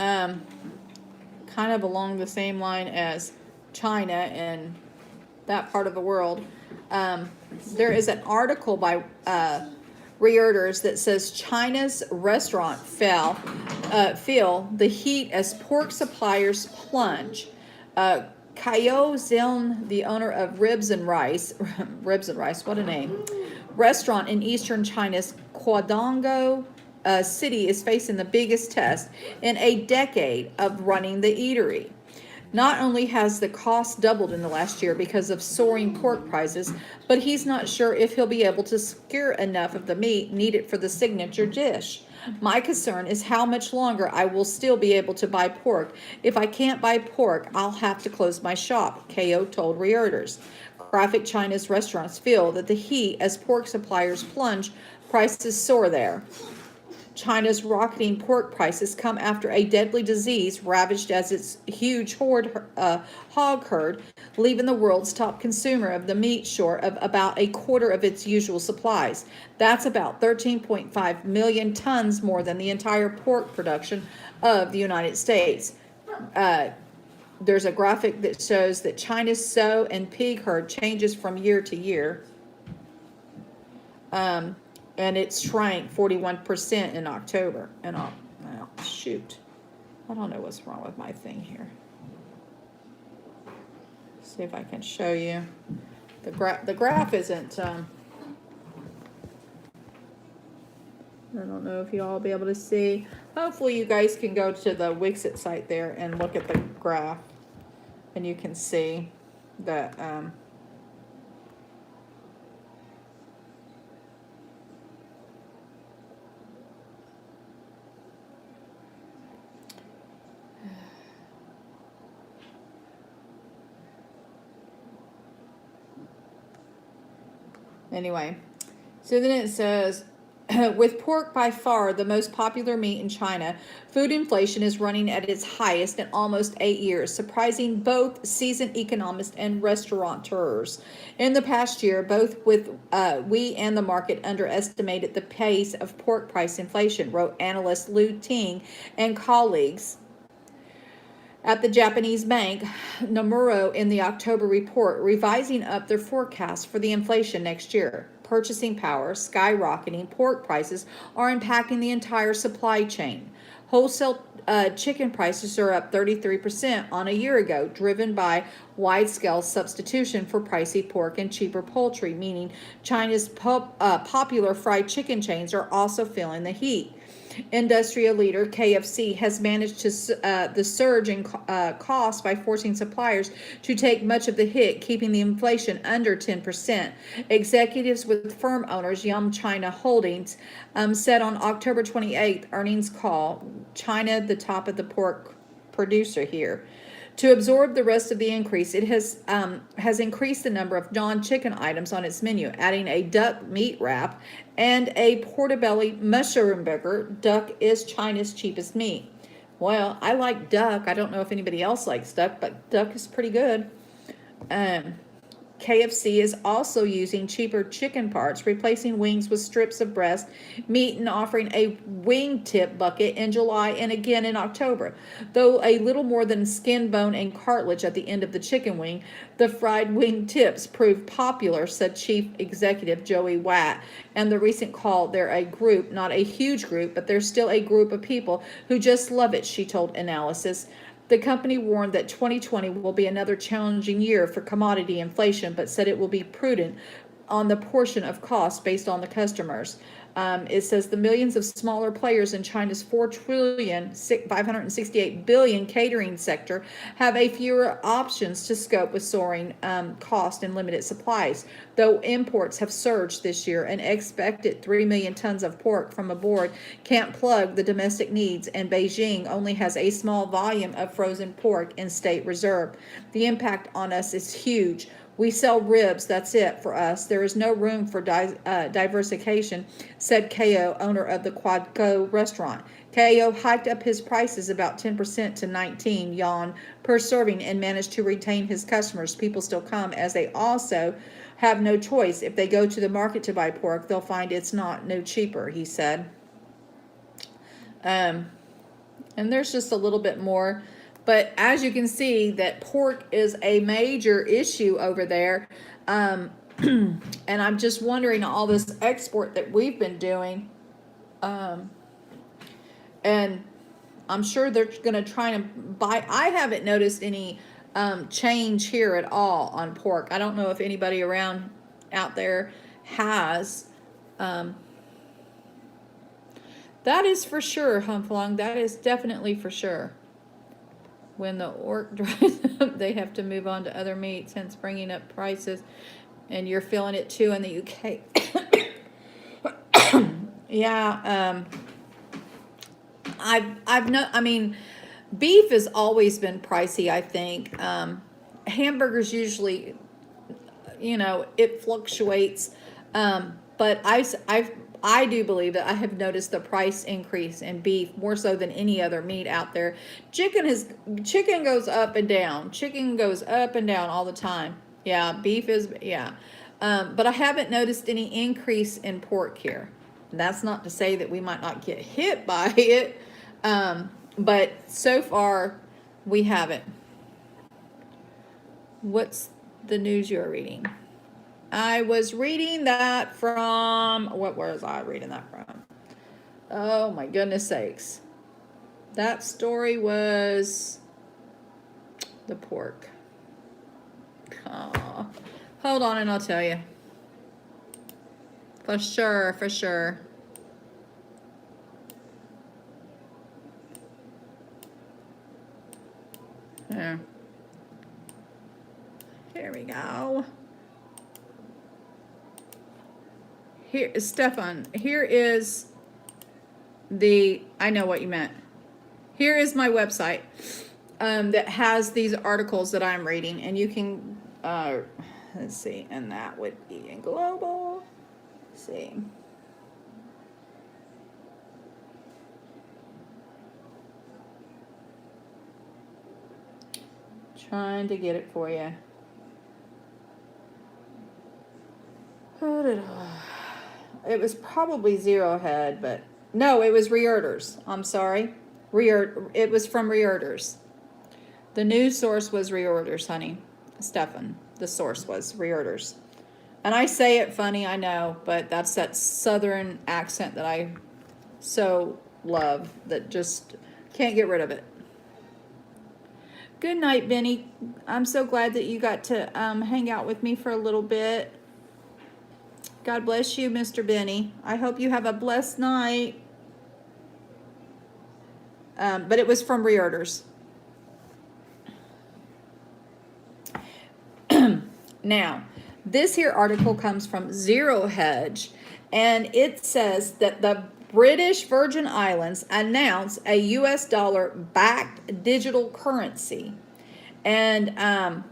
kind of along the same line as China and that part of the world, there is an article by Reuters that says China's restaurant feel the heat as pork suppliers plunge. Kaio Ziln, the owner of Ribs and Rice, Ribs and Rice, what a name, restaurant in eastern China's Guangdong city, is facing the biggest test in a decade of running the eatery. Not only has the cost doubled in the last year because of soaring pork prices, but he's not sure if he'll be able to secure enough of the meat needed for the signature dish. My concern is how much longer I will still be able to buy pork. If I can't buy pork, I'll have to close my shop, Ko told Reuters. Graphic China's restaurants feel that the heat as pork suppliers plunge, prices soar there. China's rocketing pork prices come after a deadly disease ravaged as its huge hog herd, leaving the world's top consumer of the meat short of about a quarter of its usual supplies. That's about 13.5 million tons more than the entire pork production of the United States. There's a graphic that shows that China's sow and pig herd changes from year to year. And it shrank 41% in October. And shoot, I don't know what's wrong with my thing here. See if I can show you. The graph isn't. I don't know if you all will be able to see. Hopefully, you guys can go to the Wixit site there and look at the graph, and you can see that. Anyway, so then it says, with pork by far the most popular meat in China, food inflation is running at its highest in almost 8 years, surprising both seasoned economists and restaurateurs. In the past year, both we and the market underestimated the pace of pork price inflation, wrote analyst Lu Ting and colleagues at the Japanese bank Nomura in the October report, revising up their forecast for the inflation next year. Purchasing power, skyrocketing pork prices are impacting the entire supply chain. Wholesale chicken prices are up 33% on a year ago, driven by wide-scale substitution for pricey pork and cheaper poultry, meaning China's popular fried chicken chains are also feeling the heat. Industrial leader KFC has managed the surge in cost by forcing suppliers to take much of the hit, keeping the inflation under 10%. Executives with firm owners Yum China Holdings said on October 28th earnings call, China the top of the pork producer here. To absorb the rest of the increase, it has increased the number of non-chicken items on its menu, adding a duck meat wrap and a portobello mushroom burger. Duck is China's cheapest meat. Well, I like duck. I don't know if anybody else likes duck, but duck is pretty good. KFC is also using cheaper chicken parts, replacing wings with strips of breast meat and offering a wing tip bucket in July and again in October. Though a little more than skin, bone, and cartilage at the end of the chicken wing, the fried wing tips proved popular, said Chief Executive Joey Watt. And the recent call, they're a group, not a huge group, but they're still a group of people who just love it, she told Analysis. The company warned that 2020 will be another challenging year for commodity inflation, but said it will be prudent on the portion of cost based on the customers. It says the millions of smaller players in China's 4,568 billion catering sector have a fewer options to cope with soaring cost and limited supplies. Though imports have surged this year, an expected 3 million tons of pork from abroad can't plug the domestic needs, and Beijing only has a small volume of frozen pork in state reserve. The impact on us is huge. We sell ribs, that's it for us. There is no room for diversification, said Ko, owner of the Quadco restaurant. Ko hiked up his prices about 10% to 19 yuan per serving and managed to retain his customers. People still come, as they also have no choice. If they go to the market to buy pork, they'll find it's no cheaper, he said. And And there's just a little bit more. But as you can see, that pork is a major issue over there. And I'm just wondering all this export that we've been doing. And I'm sure they're going to try to buy. I haven't noticed any change here at all on pork. I don't know if anybody around out there has. That is for sure, Humflung. That is definitely for sure. When the orc dries up, they have to move on to other meats, hence bringing up prices. And you're feeling it too in the UK. Yeah, I mean, beef has always been pricey, I think. Hamburgers usually, it fluctuates. But I do believe that I have noticed the price increase in beef more so than any other meat out there. Chicken goes up and down. Chicken goes up and down all the time. Yeah, beef is, yeah. But I haven't noticed any increase in pork here. That's not to say that we might not get hit by it. But so far we haven't. What's the news you're reading? I was reading that from, what was I reading that from? Oh my goodness sakes. That story was the pork. Oh, hold on and I'll tell you. For sure, for sure. Yeah. Here we go. Here, Stefan, here is I know what you meant. Here is my website that has these articles that I'm reading, and you can, let's see, and that would be in global. Let's see. Trying to get it for you. It was probably Zero Head, but no, it was Reuters. I'm sorry. It was from Reuters. The news source was Reuters, honey. Stefan, the source was Reuters. And I say it funny, I know, but that's that southern accent that I so love, that just can't get rid of it. Good night, Benny. I'm so glad that you got to hang out with me for a little bit. God bless you, Mr. Benny. I hope you have a blessed night. But it was from Reuters. Now, this here article comes from Zero Hedge, and it says that the British Virgin Islands announced a US dollar-backed digital currency. And I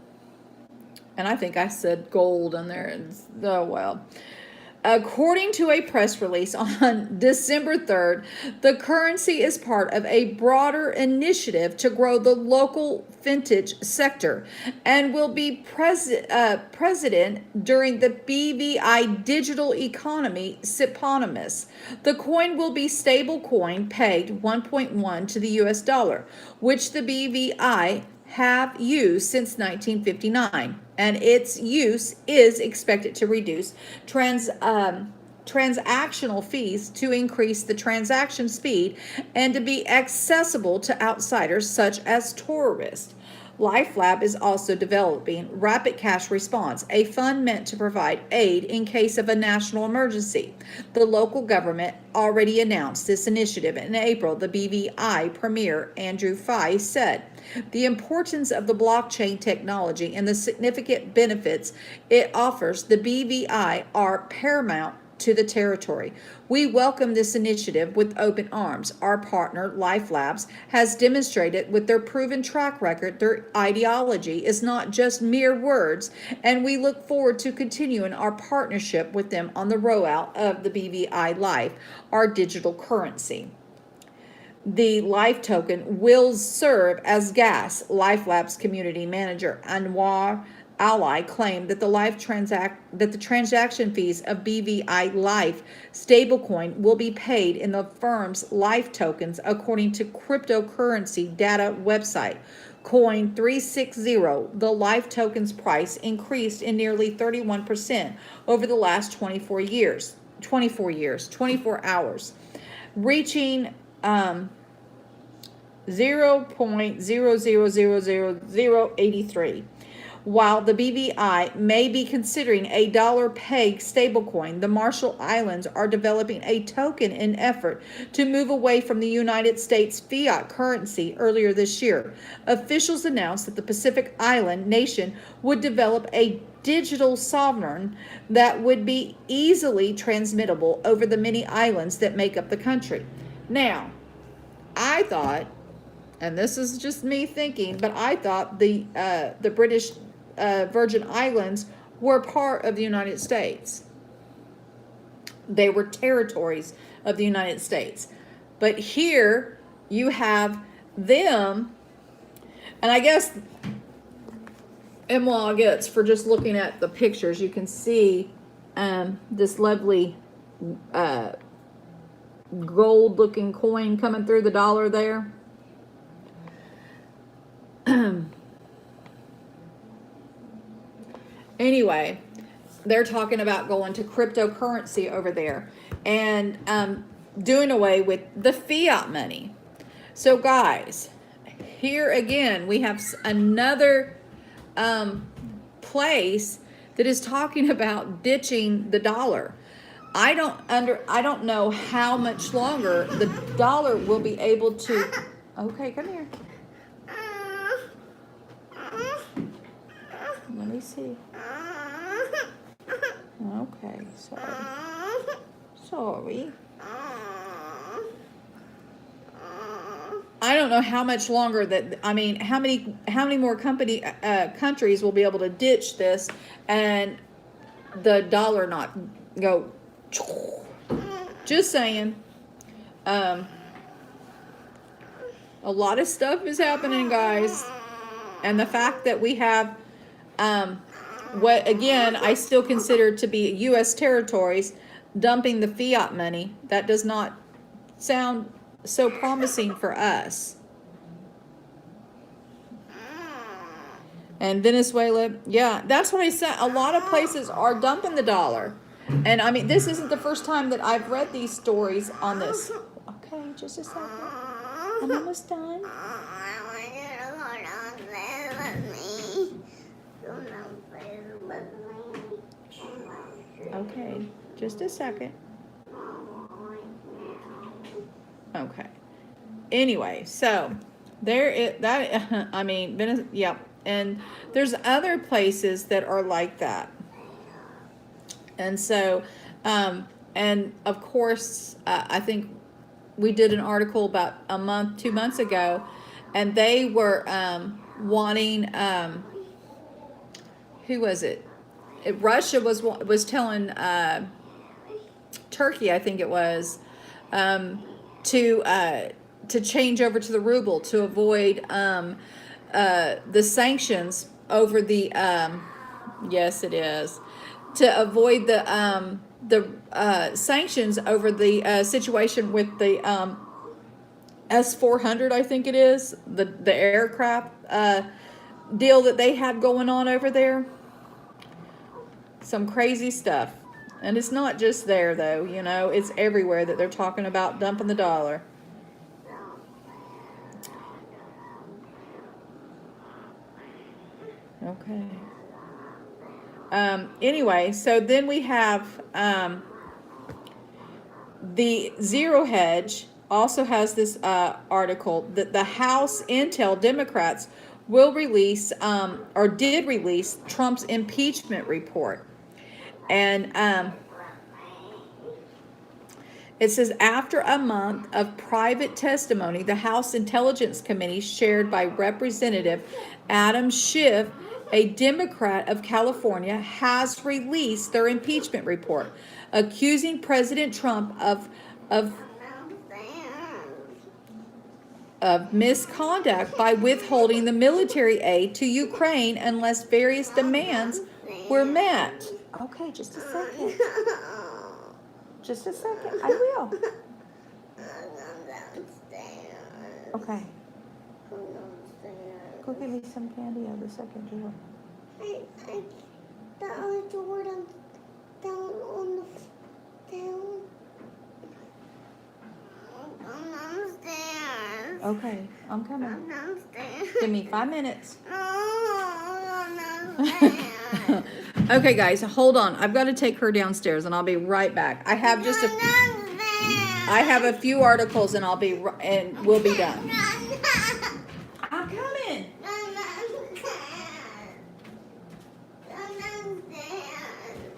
think I said gold on there. Oh, well. According to a press release on December 3rd, the currency is part of a broader initiative to grow the local vintage sector and will be present during the BVI Digital Economy Symposium. The coin will be stable coin pegged 1.1 to the US dollar, which the BVI have used since 1959, and its use is expected to reduce transactional fees, to increase the transaction speed, and to be accessible to outsiders such as tourists. LifeLab is also developing Rapid Cash Response, a fund meant to provide aid in case of a national emergency. The local government already announced this initiative in April. The BVI Premier Andrew Fye said, "The importance of the blockchain technology and the significant benefits it offers the BVI are paramount to the territory. We welcome this initiative with open arms. Our partner, LifeLabs, has demonstrated with their proven track record their ideology is not just mere words, and we look forward to continuing our partnership with them on the rollout of the BVI Life, our digital currency." The Life token will serve as gas, LifeLabs community manager Anwar Ally claimed that the transaction fees of BVI Life stablecoin will be paid in the firm's Life tokens, according to cryptocurrency data website Coin 360. The Life token's price increased in nearly 31% over the last 24 hours, reaching 0.00000083. While the BVI may be considering a dollar peg stablecoin, the Marshall Islands are developing a token in effort to move away from the United States fiat currency earlier this year. Officials announced that the Pacific Island nation would develop a digital sovereign that would be easily transmittable over the many islands that make up the country. Now, I thought, and this is just me thinking, but I thought the British Virgin Islands were part of the United States. They were territories of the United States. But here you have them, and I guess, and well, I guess for just looking at the pictures, you can see this lovely gold-looking coin coming through the dollar there. Anyway, they're talking about going to cryptocurrency over there and doing away with the fiat money. So guys, here again, we have another place that is talking about ditching the dollar. I don't know how much longer the dollar will be able to. Okay, come here. Let me see. Okay, sorry. I don't know how much longer that, I mean, how many more countries will be able to ditch this and the dollar not go. Just saying. A lot of stuff is happening, guys. And the fact that we have what, again, I still consider to be U.S. territories dumping the fiat money, that does not sound so promising for us. And Venezuela, yeah, that's what I said. A lot of places are dumping the dollar. And I mean, this isn't the first time that I've read these stories on this. Okay, just a second. I'm almost done. Okay, just a second. Okay. Anyway, so there it that I mean, yeah, and there's other places that are like that. And so, and of course, I think we did an article about 2 months ago, and they were wanting, who was it? Russia was telling Turkey, I think it was, to change over to the ruble to avoid the sanctions over the yes, it is, to avoid the sanctions over the situation with the S-400, I think it is, the aircraft deal that they have going on over there. Some crazy stuff. And it's not just there, though, you know, it's everywhere that they're talking about dumping the dollar. Okay. Anyway, so then we have the Zero Hedge also has this article that the House Intel Democrats will release or did release Trump's impeachment report. And it says, after a month of private testimony, the House Intelligence Committee, chaired by Representative Adam Schiff, a Democrat of California, has released their impeachment report, accusing President Trump of of misconduct by withholding the military aid to Ukraine unless various demands were met. Okay, just a second. Just a second. I will. Okay. Go get me some candy out of the second drawer. The other door down on the down. I'm downstairs. Okay, I'm coming. I'm downstairs. Give me 5 minutes. No, I'm downstairs. Okay, guys, hold on. I've got to take her downstairs, and I'll be right back. I have just I have a few articles, and we'll be done. I'm coming.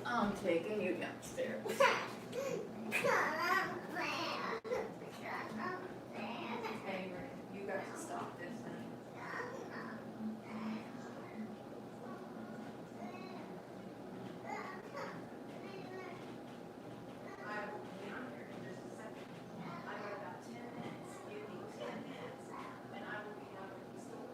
I'm taking you downstairs. Hey, you guys stop this thing. I will be down here in just a second. I got about 10 minutes. Give me 10 minutes, and I will be down with the stories.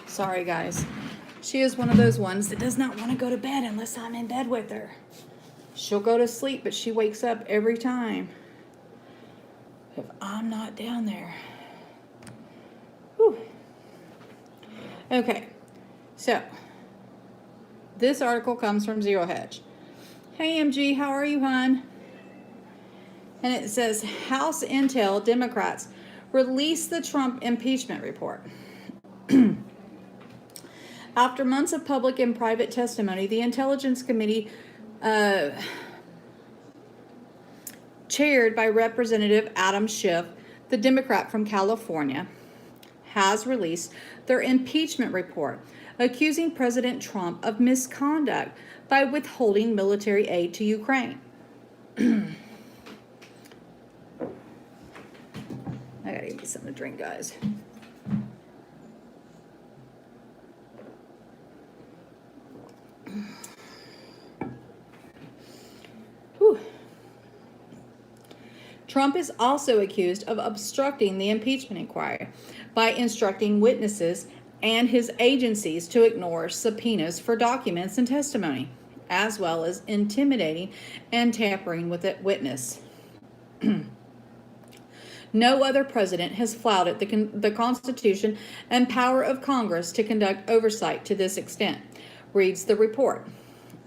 Sorry, guys. She is one of those ones that does not want to go to bed unless I'm in bed with her. She'll go to sleep, but she wakes up every time if I'm not down there. Whew. Okay, so this article comes from Zero Hedge. Hey, MG, how are you, hon? And it says, House Intel Democrats release the Trump impeachment report. After months of public and private testimony, the Intelligence Committee, chaired by Representative Adam Schiff, the Democrat from California, has released their impeachment report, accusing President Trump of misconduct by withholding military aid to Ukraine. I gotta give me something to drink, guys. Whew. Trump is also accused of obstructing the impeachment inquiry by instructing witnesses and his agencies to ignore subpoenas for documents and testimony, as well as intimidating and tampering with a witness. No other president has flouted the Constitution and power of Congress to conduct oversight to this extent, reads the report.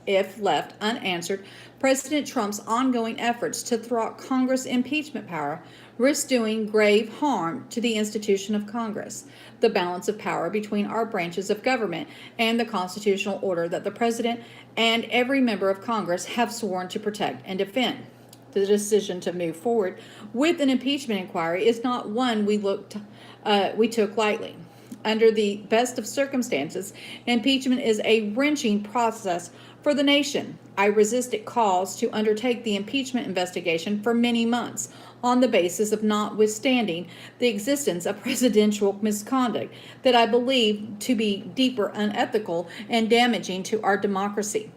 If left unanswered, President Trump's ongoing efforts to thwart Congress' impeachment power risk doing grave harm to the institution of Congress, the balance of power between our branches of government, and the constitutional order that the President and every member of Congress have sworn to protect and defend. The decision to move forward with an impeachment inquiry is not one we took lightly. Under the best of circumstances, impeachment is a wrenching process for the nation. I resisted calls to undertake the impeachment investigation for many months on the basis of notwithstanding the existence of presidential misconduct that I believe to be deeper unethical and damaging to our democracy.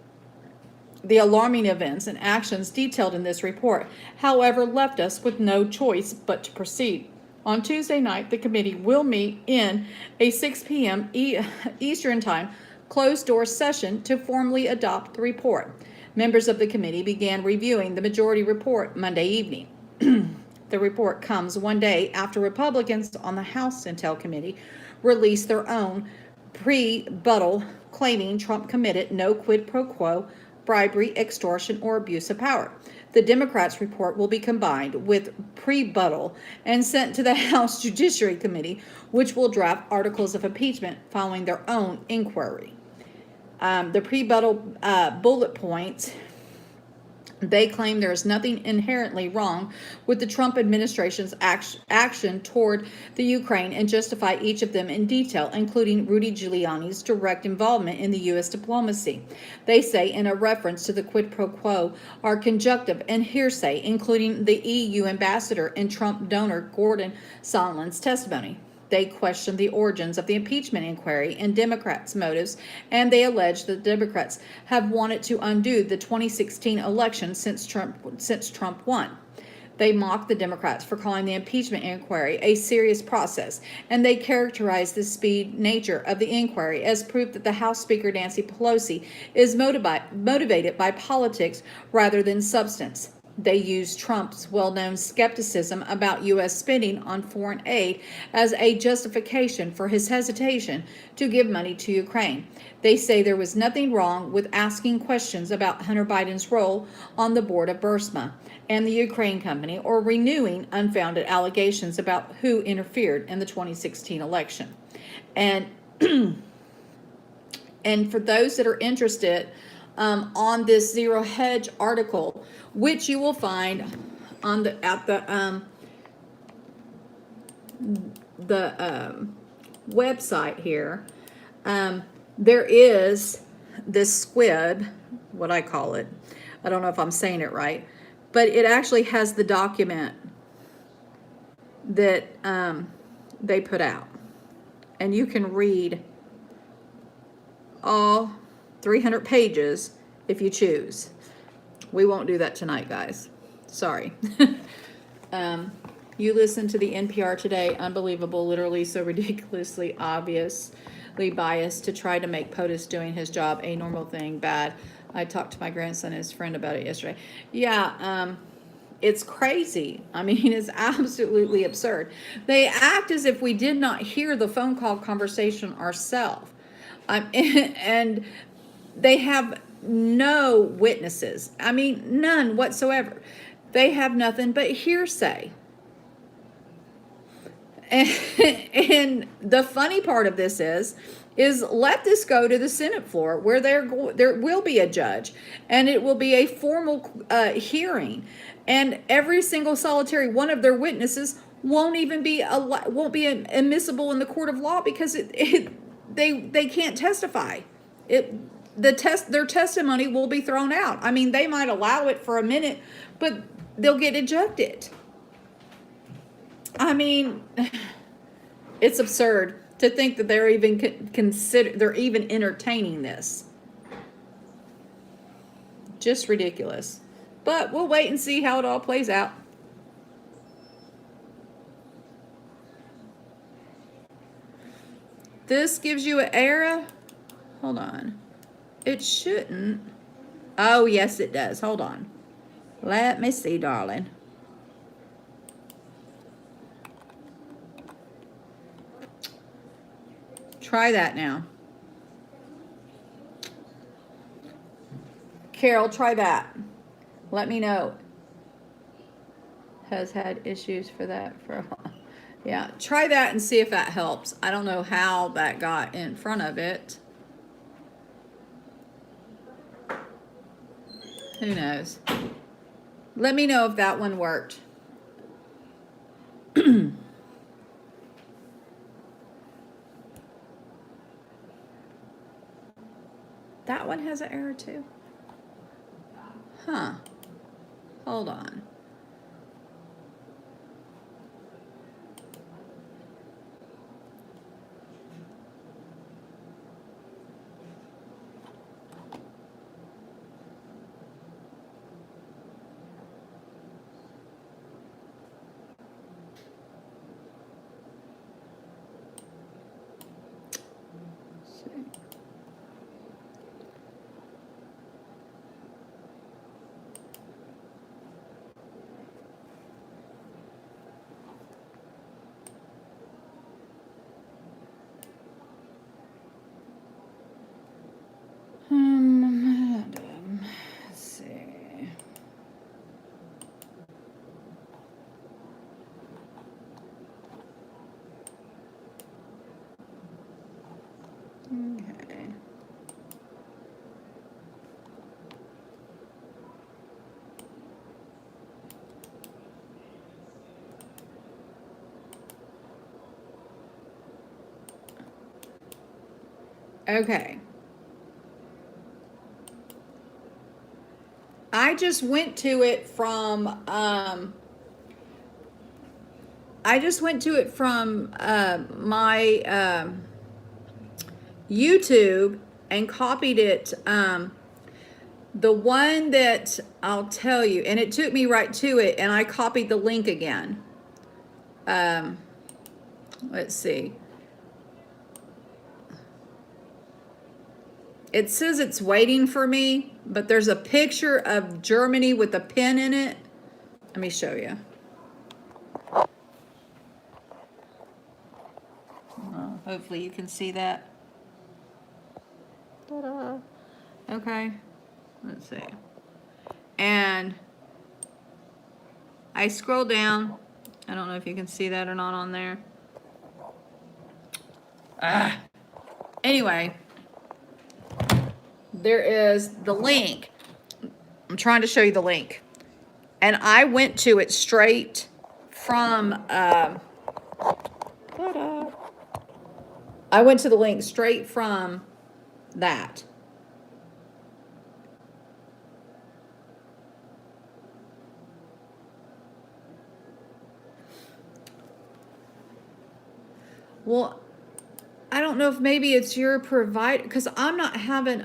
The alarming events and actions detailed in this report, however, left us with no choice but to proceed. On Tuesday night, the committee will meet in a 6 p.m. Eastern Time closed-door session to formally adopt the report. Members of the committee began reviewing the majority report Monday evening. The report comes one day after Republicans on the House Intel Committee released their own pre-buttal claiming Trump committed no quid pro quo, bribery, extortion, or abuse of power. The Democrats' report will be combined with pre-buttal and sent to the House Judiciary Committee, which will draft articles of impeachment following their own inquiry. The pre-buttal bullet points, they claim there is nothing inherently wrong with the Trump administration's action toward the Ukraine and justify each of them in detail, including Rudy Giuliani's direct involvement in the U.S. diplomacy. They say in a reference to the quid pro quo are conjunctive and hearsay, including the EU ambassador and Trump donor Gordon Sondland's testimony. They question the origins of the impeachment inquiry and Democrats' motives, and they allege that Democrats have wanted to undo the 2016 election since Trump won. They mock the Democrats for calling the impeachment inquiry a serious process, and they characterize the speed nature of the inquiry as proof that the House Speaker Nancy Pelosi is motivated by politics rather than substance. They use Trump's well-known skepticism about U.S. spending on foreign aid as a justification for his hesitation to give money to Ukraine. They say there was nothing wrong with asking questions about Hunter Biden's role on the board of Burisma and the Ukraine company, or renewing unfounded allegations about who interfered in the 2016 election. And for those that are interested, on this Zero Hedge article, which you will find on at the website here. There is this squib, what I call it. I don't know if I'm saying it right, but it actually has the document that they put out, and you can read all 300 pages if you choose. We won't do that tonight, guys. Sorry. You listen to the NPR today, unbelievable, literally so ridiculously obviously biased to try to make POTUS doing his job a normal thing bad. I talked to my grandson and his friend about it yesterday. Yeah, it's crazy. I mean, it's absolutely absurd. They act as if we did not hear the phone call conversation ourselves. And they have no witnesses. I mean, none whatsoever. They have nothing but hearsay. And the funny part of this is let this go to the Senate floor, where there will be a judge, and it will be a formal hearing, and every single solitary one of their witnesses won't be admissible in the court of law because they can't testify. Their testimony will be thrown out. I mean, they might allow it for a minute, but they'll get ejected. I mean, it's absurd to think that they're even they're even entertaining this. Just ridiculous. But we'll wait and see how it all plays out. This gives you an era. Hold on. It shouldn't. Oh, yes, it does. Hold on. Let me see, darling. Try that now. Carol, try that. Let me know. Has had issues for that for a while. Yeah, try that and see if that helps. I don't know how that got in front of it. Who knows? Let me know if that one worked. That one has an error too. Huh. Hold on. Let's see. Okay. Okay. I just went to it from my YouTube and copied it. The one that I'll tell you, and it took me right to it, and I copied the link again. Let's see. It says it's waiting for me, but there's a picture of Germany with a pin in it. Let me show you. Hopefully you can see that. Ta-da. Okay, let's see. And I scroll down. I don't know if you can see that or not on there. Anyway, there is the link. I'm trying to show you the link. And I went to it straight from, I went to the link straight from that. Well, I don't know if maybe it's your provider, because I'm not having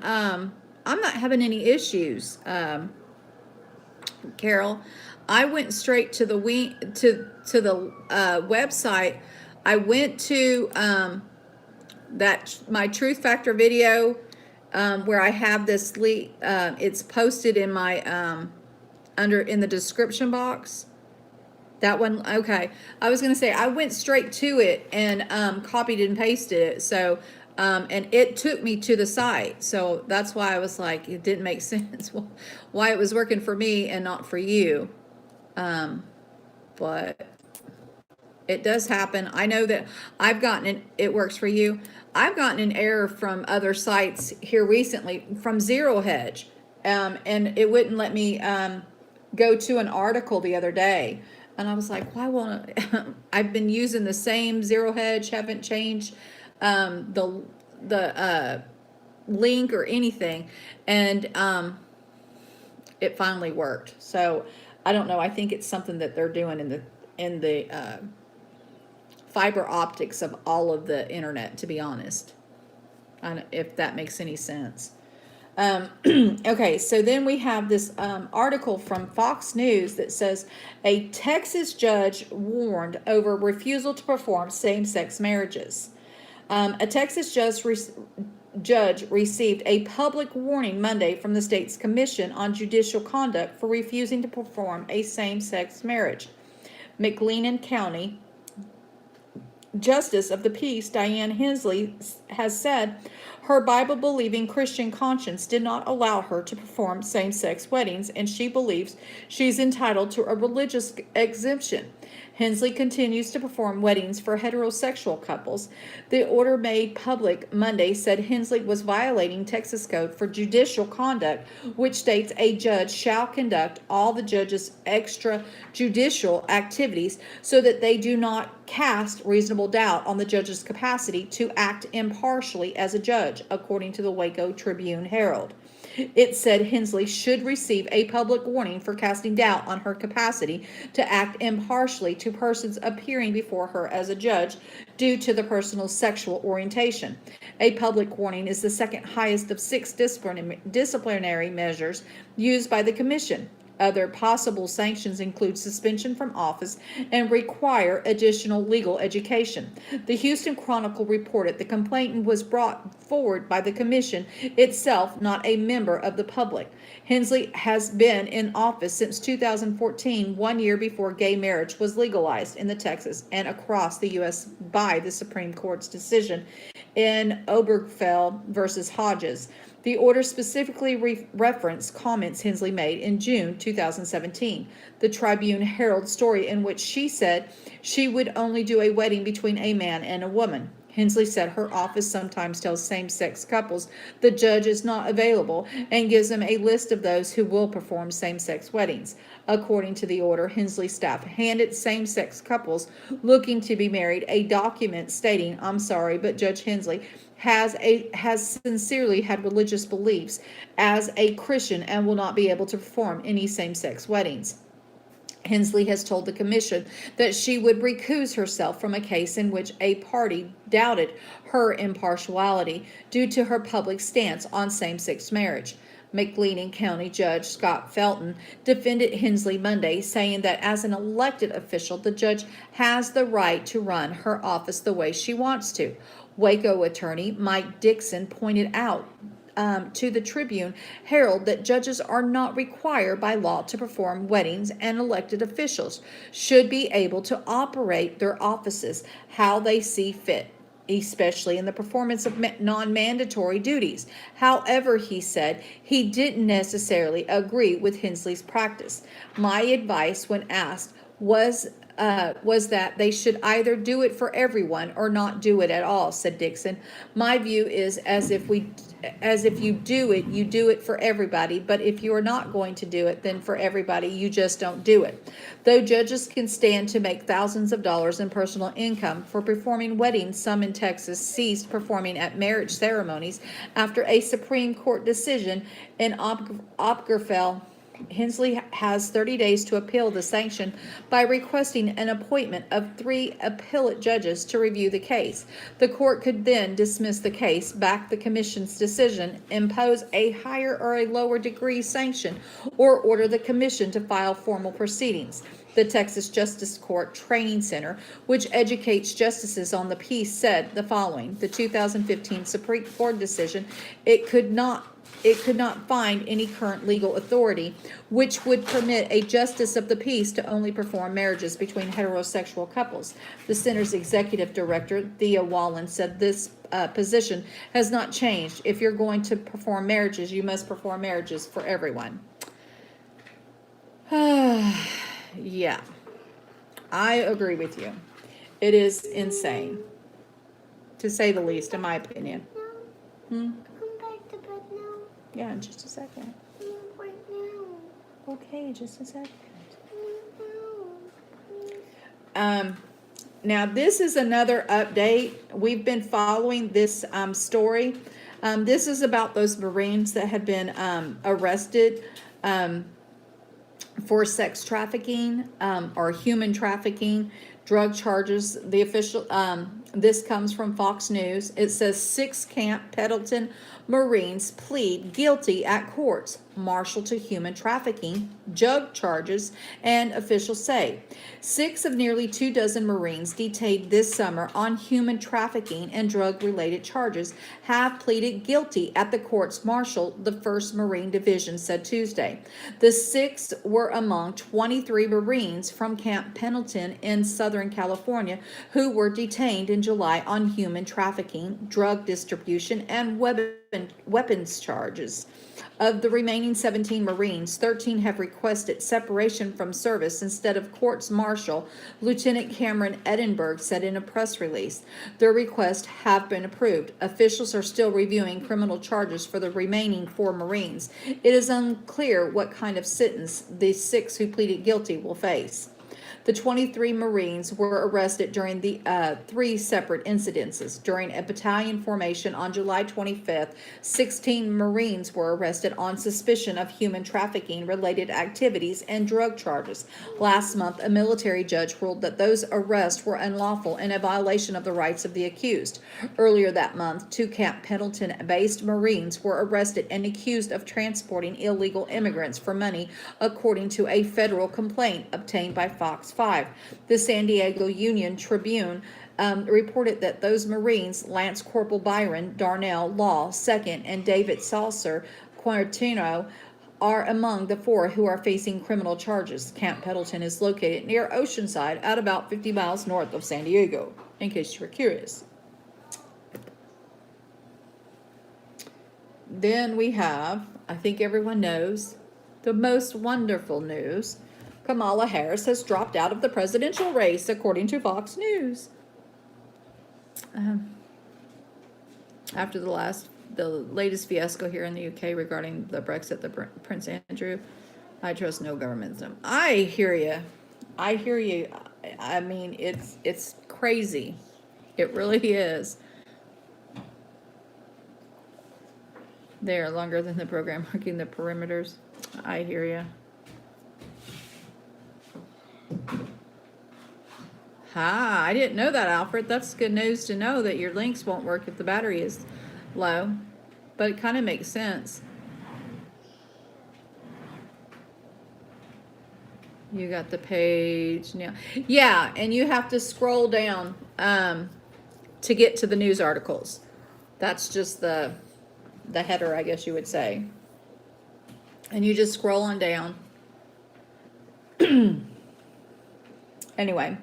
any issues, Carol. I went straight to the website. I went to that my Truth Factor video, where I have this it's posted in my in the description box. That one, okay. I was gonna say I went straight to it and copied and pasted it. So and it took me to the site. So that's why I was like, it didn't make sense why it was working for me and not for you. But it does happen. I know that I've gotten it works for you. I've gotten an error from other sites here recently from Zero Hedge, and it wouldn't let me go to an article the other day, and I was like, why won't it? I've been using the same Zero Hedge, haven't changed the link or anything, and it finally worked. So I don't know. I think it's something that they're doing in the fiber optics of all of the internet, to be honest. I don't, if that makes any sense. Okay, so then we have this article from Fox News that says a Texas judge warned over refusal to perform same-sex marriages. A Texas judge received a public warning Monday from the state's Commission on Judicial Conduct for refusing to perform a same-sex marriage. McLennan County Justice of the Peace Diane Hensley has said her Bible-believing Christian conscience did not allow her to perform same-sex weddings, and she believes she's entitled to a religious exemption. Hensley continues to perform weddings for heterosexual couples. The order made public Monday said Hensley was violating Texas Code for Judicial Conduct, which states a judge shall conduct all the judge's extrajudicial activities so that they do not cast reasonable doubt on the judge's capacity to act impartially as a judge, according to the Waco Tribune-Herald. It said Hensley should receive a public warning for casting doubt on her capacity to act impartially to persons appearing before her as a judge due to the person's sexual orientation. A public warning is the second highest of 6 disciplinary measures used by the Commission. Other possible sanctions include suspension from office and require additional legal education. The Houston Chronicle reported the complainant was brought forward by the Commission itself, not a member of the public. Hensley has been in office since 2014, 1 year before gay marriage was legalized in Texas and across the U.S. by the Supreme Court's decision in Obergefell versus Hodges. The order specifically referenced comments Hensley made in June 2017. The Tribune Herald story in which she said she would only do a wedding between a man and a woman. Hensley said her office sometimes tells same-sex couples the judge is not available and gives them a list of those who will perform same-sex weddings. According to the order, Hensley's staff handed same-sex couples looking to be married a document stating, "I'm sorry, but Judge Hensley has sincerely had religious beliefs as a Christian and will not be able to perform any same-sex weddings." Hensley has told the commission that she would recuse herself from a case in which a party doubted her impartiality due to her public stance on same-sex marriage. McLean County Judge Scott Felton defended Hensley Monday, saying that as an elected official, the judge has the right to run her office the way she wants to. Waco attorney Mike Dixon pointed out to the Tribune Herald that judges are not required by law to perform weddings, and elected officials should be able to operate their offices how they see fit, especially in the performance of non-mandatory duties. However, he said he didn't necessarily agree with Hensley's practice. "My advice when asked was that they should either do it for everyone or not do it at all," said Dixon. "My view is as if you do it for everybody, but if you are not going to do it, then for everybody, you just don't do it." Though judges can stand to make thousands of dollars in personal income for performing weddings, some in Texas ceased performing at marriage ceremonies after a Supreme Court decision in Obergefell. Hensley has 30 days to appeal the sanction by requesting an appointment of 3 appellate judges to review the case. The court could then dismiss the case, back the commission's decision, impose a higher or a lower degree sanction, or order the commission to file formal proceedings. The Texas Justice Court Training Center, which educates justices on the peace, said the following: the 2015 Supreme Court decision, it could not find any current legal authority which would permit a justice of the peace to only perform marriages between heterosexual couples. The center's executive director, Thea Wallen, said this position has not changed. If you're going to perform marriages, you must perform marriages for everyone. Yeah, I agree with you. It is insane, to say the least, in my opinion. Come back to bed now. Yeah, in just a second. Right now. Okay, just a second. No. Now this is another update. We've been following this story. This is about those Marines that had been arrested for sex trafficking or human trafficking, drug charges. The official, this comes from Fox News. It says 6 Camp Pendleton Marines plead guilty at courts, marshal to human trafficking, drug charges, and officials say 6 of nearly 24 Marines detained this summer on human trafficking and drug-related charges have pleaded guilty at the courts martial, the 1st Marine Division said Tuesday. The 6 were among 23 Marines from Camp Pendleton in Southern California who were detained in July on human trafficking, drug distribution, and weapons charges. Of the remaining 17 Marines, 13 have requested separation from service instead of courts martial, Lieutenant Cameron Edinburgh said in a press release. Their requests have been approved. Officials are still reviewing criminal charges for the remaining 4 Marines. It is unclear what kind of sentence the 6 who pleaded guilty will face. The 23 Marines were arrested during the 3 separate incidences. During a battalion formation on July 25th, 16 Marines were arrested on suspicion of human trafficking related activities and drug charges. Last month, a military judge ruled that those arrests were unlawful and a violation of the rights of the accused. Earlier that month, 2 Camp Pendleton-based Marines were arrested and accused of transporting illegal immigrants for money, according to a federal complaint obtained by Fox 5. The San Diego Union Tribune reported that those Marines, Lance Corporal Byron Darnell Law II and David Saucer Quartino, are among the 4 who are facing criminal charges. Camp Pendleton is located near Oceanside at about 50 miles north of San Diego, in case you were curious. then we have, I think everyone knows, the most wonderful news. Kamala Harris has dropped out of the presidential race, according to Fox News. After the latest fiasco here in the UK regarding the Brexit, the Prince Andrew, I trust no governmentism. I hear you. I hear you. I mean, it's crazy. It really is. They are longer than the program marking the perimeters. I hear you. Ha, I didn't know that, Alfred. That's good news to know that your links won't work if the battery is low. But it kind of makes sense. You got the page now. Yeah, and you have to scroll down to get to the news articles. That's just the header, I guess you would say. And you just scroll on down. Anyway,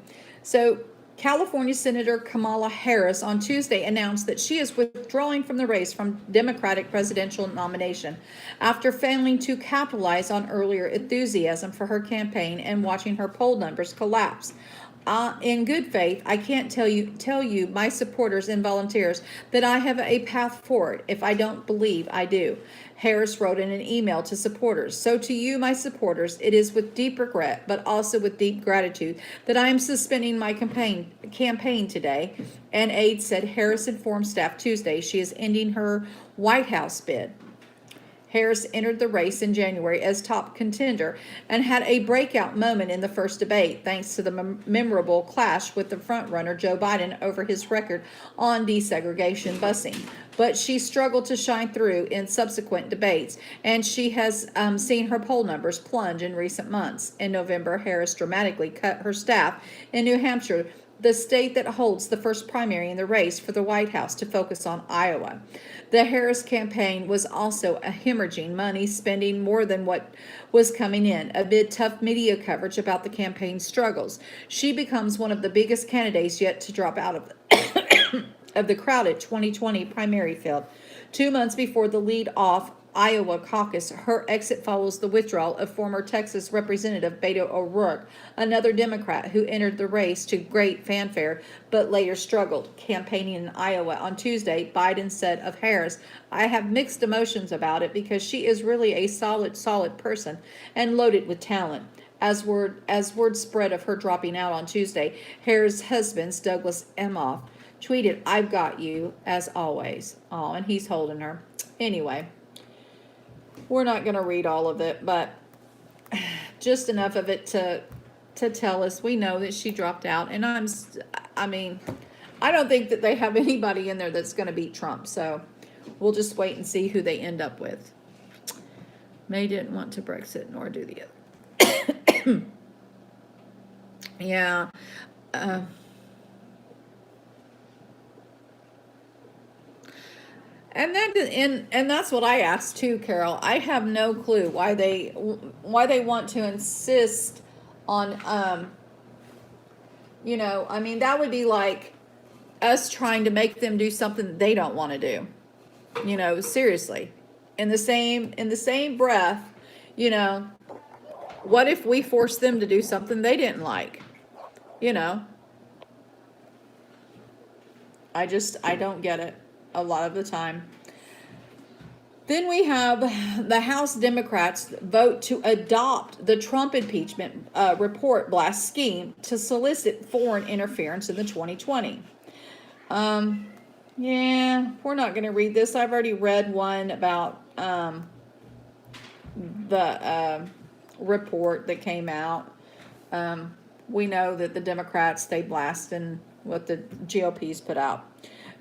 so California Senator Kamala Harris on Tuesday announced that she is withdrawing from the race from Democratic presidential nomination after failing to capitalize on earlier enthusiasm for her campaign and watching her poll numbers collapse. In good faith, I can't tell you, my supporters and volunteers, that I have a path forward if I don't believe I do. Harris wrote in an email to supporters. So to you, my supporters, it is with deep regret, but also with deep gratitude, that I am suspending my campaign today. An aide said Harris informed staff Tuesday she is ending her White House bid. Harris entered the race in January as top contender and had a breakout moment in the first debate thanks to the memorable clash with the frontrunner Joe Biden over his record on desegregation busing. But she struggled to shine through in subsequent debates, and she has seen her poll numbers plunge in recent months. In November, Harris dramatically cut her staff in New Hampshire, the state that holds the first primary in the race for the White House, to focus on Iowa. The Harris campaign was also hemorrhaging money, spending more than what was coming in, amid tough media coverage about the campaign's struggles. She becomes one of the biggest candidates yet to drop out of the crowded 2020 primary field. 2 months before the lead-off Iowa caucus, her exit follows the withdrawal of former Texas Representative Beto O'Rourke, another Democrat who entered the race to great fanfare but later struggled campaigning in Iowa. On Tuesday, Biden said of Harris, I have mixed emotions about it because she is really a solid person and loaded with talent. As word spread of her dropping out on Tuesday, Harris' husband, Douglas Emhoff, tweeted, I've got you, as always. Oh, and he's holding her. Anyway. We're not going to read all of it, but just enough of it to tell us we know that she dropped out. And I mean, I don't think that they have anybody in there that's going to beat Trump. So we'll just wait and see who they end up with. May didn't want to Brexit, nor do the other. Yeah. And that's what I asked too, Carol. I have no clue why they want to insist on I mean, that would be like us trying to make them do something that they don't want to do. Seriously. In the same breath, what if we forced them to do something they didn't like? I don't get it a lot of the time. Then we have the House Democrats vote to adopt the Trump impeachment report blast scheme to solicit foreign interference in the 2020. Yeah, we're not going to read this. I've already read one about the report that came out. We know that the Democrats, they blast in what the GOP's put out.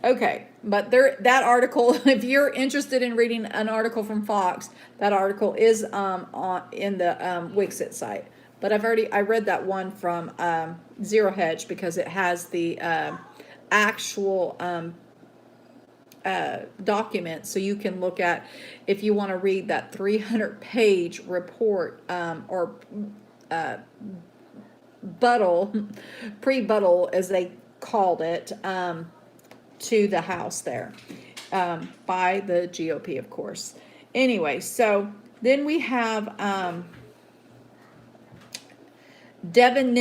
Okay, but that article, if you're interested in reading an article from Fox, that article is in the Wixit site. But I read that one from Zero Hedge because it has the actual document, so you can look at, if you want to read that 300-page report or pre-buttal as they called it, to the House there. by the GOP, of course. Anyway, so then we have Devin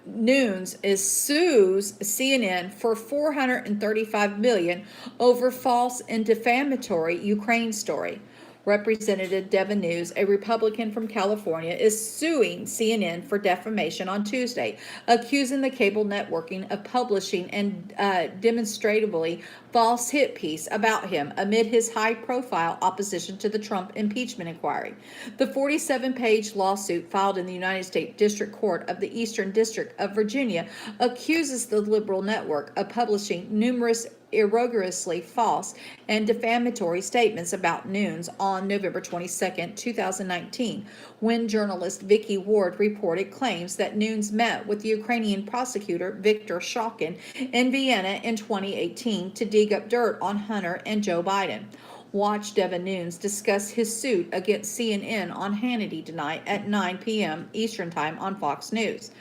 Nunes sues CNN for $435 million over false and defamatory Ukraine story. Representative Devin Nunes, a Republican from California, is suing CNN for defamation on Tuesday, accusing the cable networking of publishing and demonstrably false hit piece about him amid his high-profile opposition to the Trump impeachment inquiry. The 47-page lawsuit filed in the United States District Court of the Eastern District of Virginia accuses the liberal network of publishing numerous egregiously false and defamatory statements about Nunes on November 22, 2019, when journalist Vicky Ward reported claims that Nunes met with the Ukrainian prosecutor Viktor Shokin in Vienna in 2018 to dig up dirt on Hunter and Joe Biden. Watch Devin Nunes discuss his suit against CNN on Hannity tonight at 9 p.m. Eastern Time on Fox News.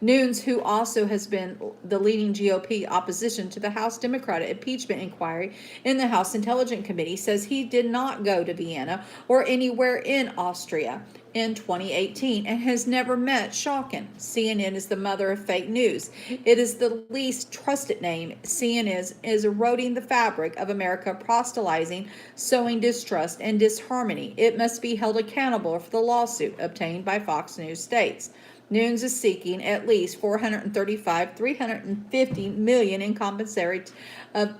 Nunes, who also has been the leading GOP opposition to the House Democratic impeachment inquiry in the House Intelligence Committee, says he did not go to Vienna or anywhere in Austria in 2018 and has never met Shokin. CNN is the mother of fake news. It is the least trusted name. CNN is eroding the fabric of America, proselytizing, sowing distrust and disharmony. It must be held accountable for the lawsuit obtained by Fox News states. Nunes is seeking at least $350 million in compensatory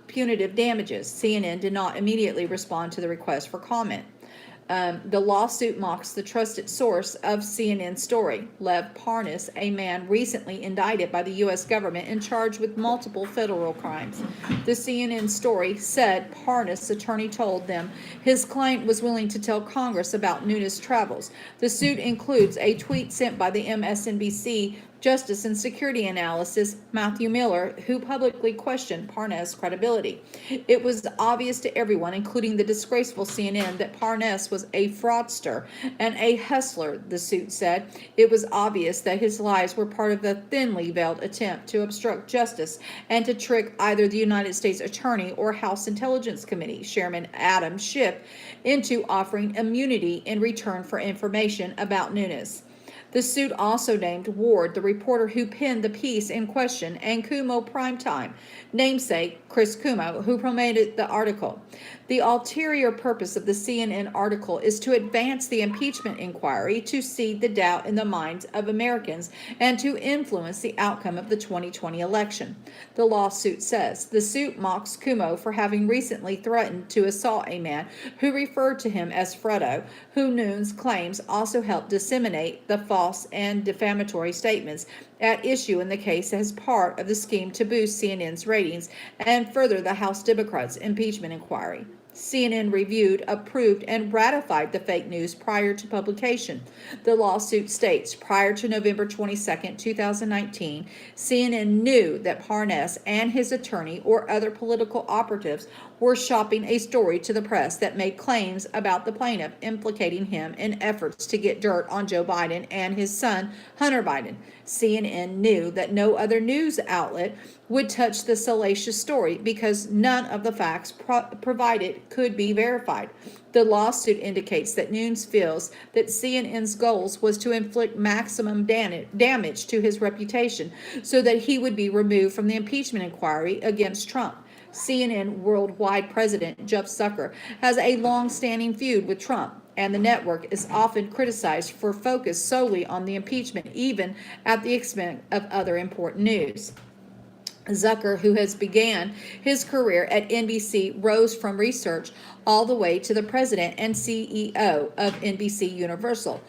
punitive damages. CNN did not immediately respond to the request for comment. The lawsuit mocks the trusted source of CNN's story, Lev Parnas, a man recently indicted by the U.S. government and charged with multiple federal crimes. The CNN story said Parnas' attorney told them his client was willing to tell Congress about Nunes' travels. The suit includes a tweet sent by the MSNBC Justice and Security Analysis Matthew Miller, who publicly questioned Parnas' credibility. It was obvious to everyone, including the disgraceful CNN, that Parnas was a fraudster and a hustler, the suit said. It was obvious that his lies were part of the thinly veiled attempt to obstruct justice and to trick either the United States Attorney or House Intelligence Committee Chairman Adam Schiff into offering immunity in return for information about Nunes. The suit also named Ward, the reporter who penned the piece in question, and Cuomo Primetime namesake Chris Cuomo, who promoted the article. The ulterior purpose of the CNN article is to advance the impeachment inquiry, to seed the doubt in the minds of Americans, and to influence the outcome of the 2020 election. The lawsuit says the suit mocks Cuomo for having recently threatened to assault a man who referred to him as Fredo, who Nunes claims also helped disseminate the false and defamatory statements at issue in the case as part of the scheme to boost CNN's ratings and further the House Democrats' impeachment inquiry. CNN reviewed, approved, and ratified the fake news prior to publication. The lawsuit states, prior to November 22, 2019, CNN knew that Parnas and his attorney or other political operatives were shopping a story to the press that made claims about the plaintiff implicating him in efforts to get dirt on Joe Biden and his son, Hunter Biden. CNN knew that no other news outlet would touch the salacious story because none of the facts provided could be verified. The lawsuit indicates that Nunes feels that CNN's goals was to inflict maximum damage to his reputation so that he would be removed from the impeachment inquiry against Trump. CNN worldwide president Jeff Zucker has a long-standing feud with Trump, and the network is often criticized for focus solely on the impeachment, even at the expense of other important news. Zucker, who has began his career at NBC, rose from research all the way to the president and CEO of NBC Universal.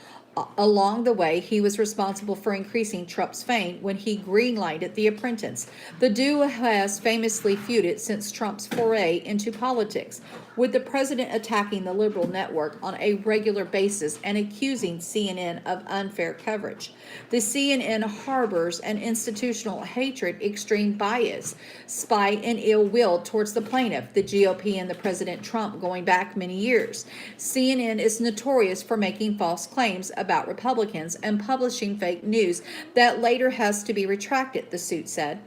Along the way, he was responsible for increasing Trump's fame when he greenlighted The Apprentice. The duo has famously feuded since Trump's foray into politics, with the president attacking the liberal network on a regular basis and accusing CNN of unfair coverage. The CNN harbors an institutional hatred, extreme bias, spite, and ill will towards the plaintiff, the GOP, and the President Trump going back many years. CNN is notorious for making false claims about Republicans and publishing fake news that later has to be retracted, the suit said.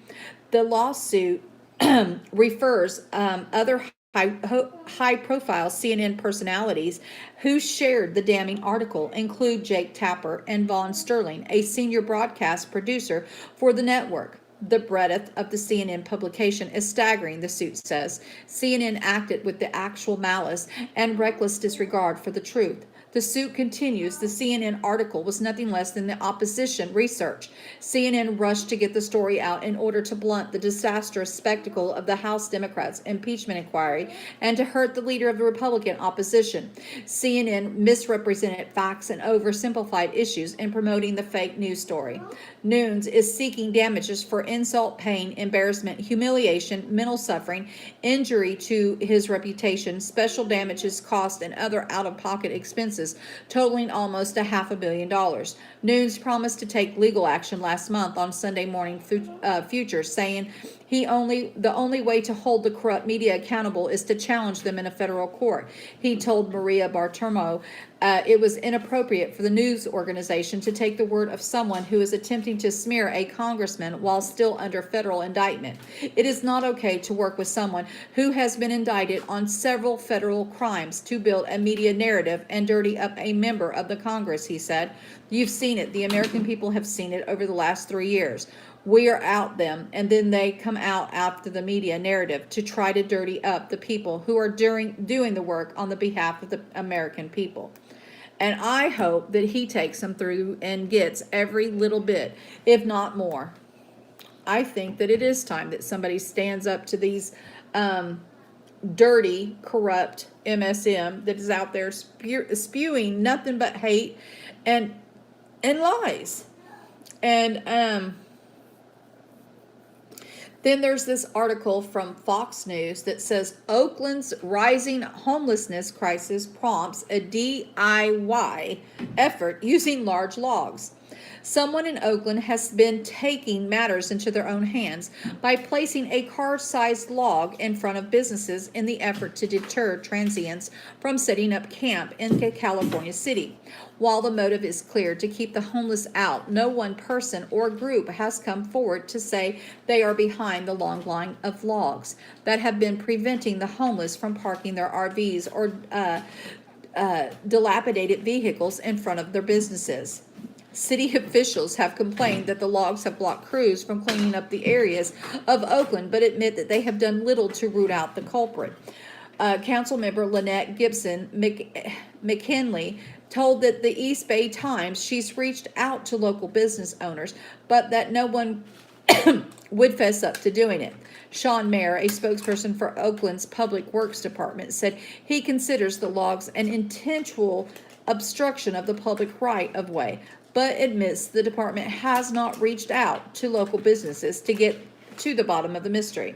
The lawsuit refers other high-profile CNN personalities who shared the damning article include Jake Tapper and Vaughn Sterling, a senior broadcast producer for the network. The breadth of the CNN publication is staggering, the suit says. CNN acted with the actual malice and reckless disregard for the truth. The suit continues. The CNN article was nothing less than the opposition research. CNN rushed to get the story out in order to blunt the disastrous spectacle of the House Democrats' impeachment inquiry and to hurt the leader of the Republican opposition. CNN misrepresented facts and oversimplified issues in promoting the fake news story. Nunes is seeking damages for insult, pain, embarrassment, humiliation, mental suffering, injury to his reputation, special damages, cost, and other out-of-pocket expenses totaling almost $500 million. Nunes promised to take legal action last month on Sunday Morning Future, saying the only way to hold the corrupt media accountable is to challenge them in a federal court. He told Maria Bartiromo it was inappropriate for the news organization to take the word of someone who is attempting to smear a congressman while still under federal indictment. It is not okay to work with someone who has been indicted on several federal crimes to build a media narrative and dirty up a member of the Congress, he said. You've seen it. The American people have seen it over the last 3 years. We are out them, and then they come out after the media narrative to try to dirty up the people who are doing the work on the behalf of the American people. And I hope that he takes them through and gets every little bit, if not more. I think that it is time that somebody stands up to these dirty, corrupt MSM that is out there spewing nothing but hate and lies. And then there's this article from Fox News that says Oakland's rising homelessness crisis prompts a DIY effort using large logs. Someone in Oakland has been taking matters into their own hands by placing a car-sized log in front of businesses in the effort to deter transients from setting up camp in California City. While the motive is clear, to keep the homeless out, no one person or group has come forward to say they are behind the long line of logs that have been preventing the homeless from parking their RVs or dilapidated vehicles in front of their businesses. City officials have complained that the logs have blocked crews from cleaning up the areas of Oakland, but admit that they have done little to root out the culprit. Councilmember Lynette Gibson McKinley told that the East Bay Times she's reached out to local business owners, but that no one would fess up to doing it. Sean Mayer, a spokesperson for Oakland's Public Works Department, said he considers the logs an intentional obstruction of the public right-of-way, but admits the department has not reached out to local businesses to get to the bottom of the mystery.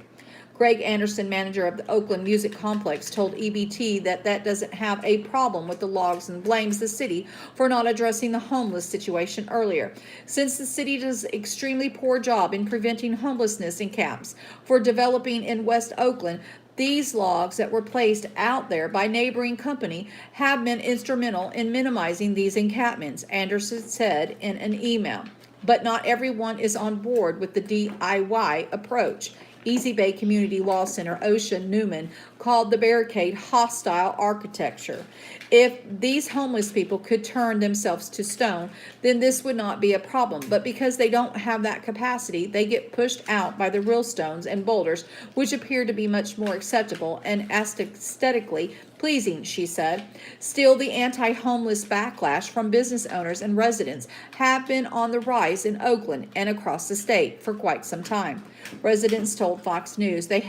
Greg Anderson, manager of the Oakland Music Complex, told EBT that doesn't have a problem with the logs and blames the city for not addressing the homeless situation earlier. Since the city does an extremely poor job in preventing homelessness in camps for developing in West Oakland, these logs that were placed out there by neighboring company have been instrumental in minimizing these encampments, Anderson said in an email. But not everyone is on board with the DIY approach. Easy Bay Community Law Center Osha Newman called the barricade hostile architecture. If these homeless people could turn themselves to stone, then this would not be a problem. But because they don't have that capacity, they get pushed out by the real stones and boulders, which appear to be much more acceptable and aesthetically pleasing, she said. Still, the anti-homeless backlash from business owners and residents have been on the rise in Oakland and across the state for quite some time. Residents told Fox News they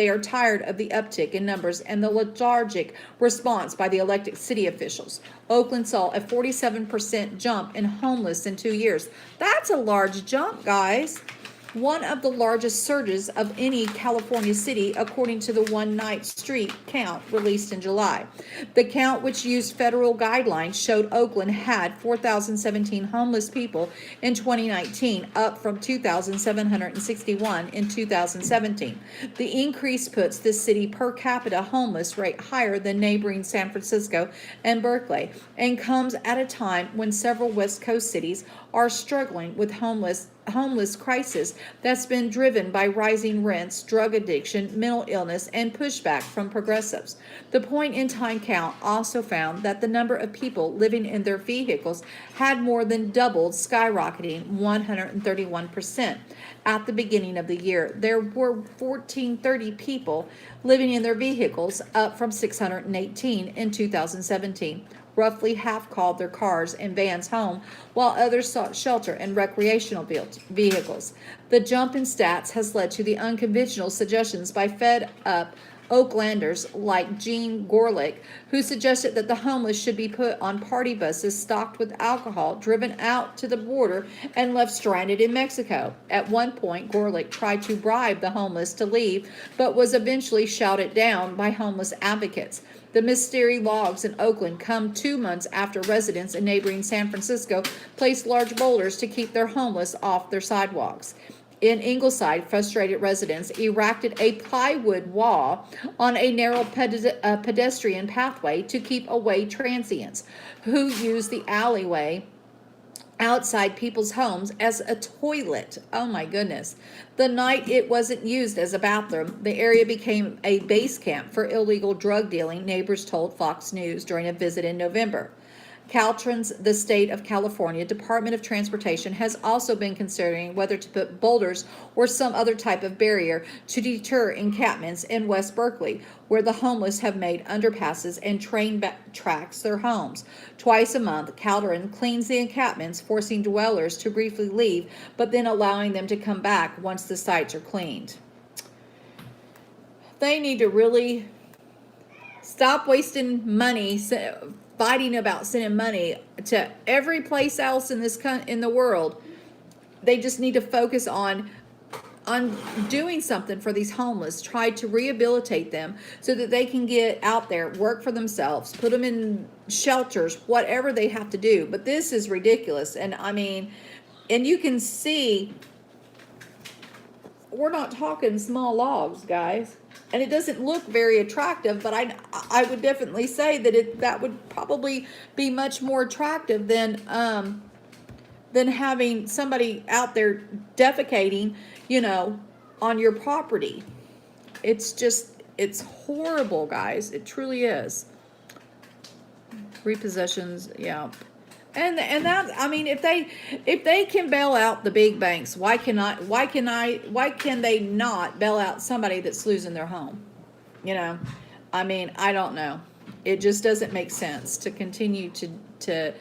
are tired of the uptick in numbers and the lethargic response by the elected city officials. Oakland saw a 47% jump in homeless in 2 years. That's a large jump, guys. One of the largest surges of any California city, according to the One Night Street count released in July. The count, which used federal guidelines, showed Oakland had 4,017 homeless people in 2019, up from 2,761 in 2017. The increase puts the city per capita homeless rate higher than neighboring San Francisco and Berkeley, and comes at a time when several West Coast cities are struggling with homeless crisis that's been driven by rising rents, drug addiction, mental illness, and pushback from progressives. The point in time count also found that the number of people living in their vehicles had more than doubled, skyrocketing 131% at the beginning of the year. There were 1,430 people living in their vehicles, up from 618 in 2017. Roughly half called their cars and vans home, while others sought shelter and recreational vehicles. The jump in stats has led to the unconventional suggestions by fed up Oaklanders like Gene Gorlick, who suggested that the homeless should be put on party buses stocked with alcohol, driven out to the border, and left stranded in Mexico. At one point, Gorlick tried to bribe the homeless to leave, but was eventually shouted down by homeless advocates. The mystery logs in Oakland come 2 months after residents in neighboring San Francisco placed large boulders to keep their homeless off their sidewalks. In Ingleside, frustrated residents erected a plywood wall on a narrow pedestrian pathway to keep away transients who use the alleyway outside people's homes as a toilet. Oh my goodness. The night it wasn't used as a bathroom, the area became a base camp for illegal drug dealing, neighbors told Fox News during a visit in November. Caltrans, the state of California Department of Transportation, has also been considering whether to put boulders or some other type of barrier to deter encampments in West Berkeley, where the homeless have made underpasses and train tracks their homes. Twice a month, Caltrans cleans the encampments, forcing dwellers to briefly leave, but then allowing them to come back once the sites are cleaned. They need to really stop wasting money fighting about sending money to every place else in in the world. They just need to focus on doing something for these homeless, try to rehabilitate them so that they can get out there, work for themselves, put them in shelters, whatever they have to do. But this is ridiculous. And I mean, and you can see we're not talking small logs, guys. And it doesn't look very attractive, but I would definitely say that that would probably be much more attractive than having somebody out there defecating, on your property. It's horrible, guys. It truly is. Repossessions, yeah. And that, I mean, if they can bail out the big banks, why can they not bail out somebody that's losing their home? I mean, I don't know. It just doesn't make sense to continue to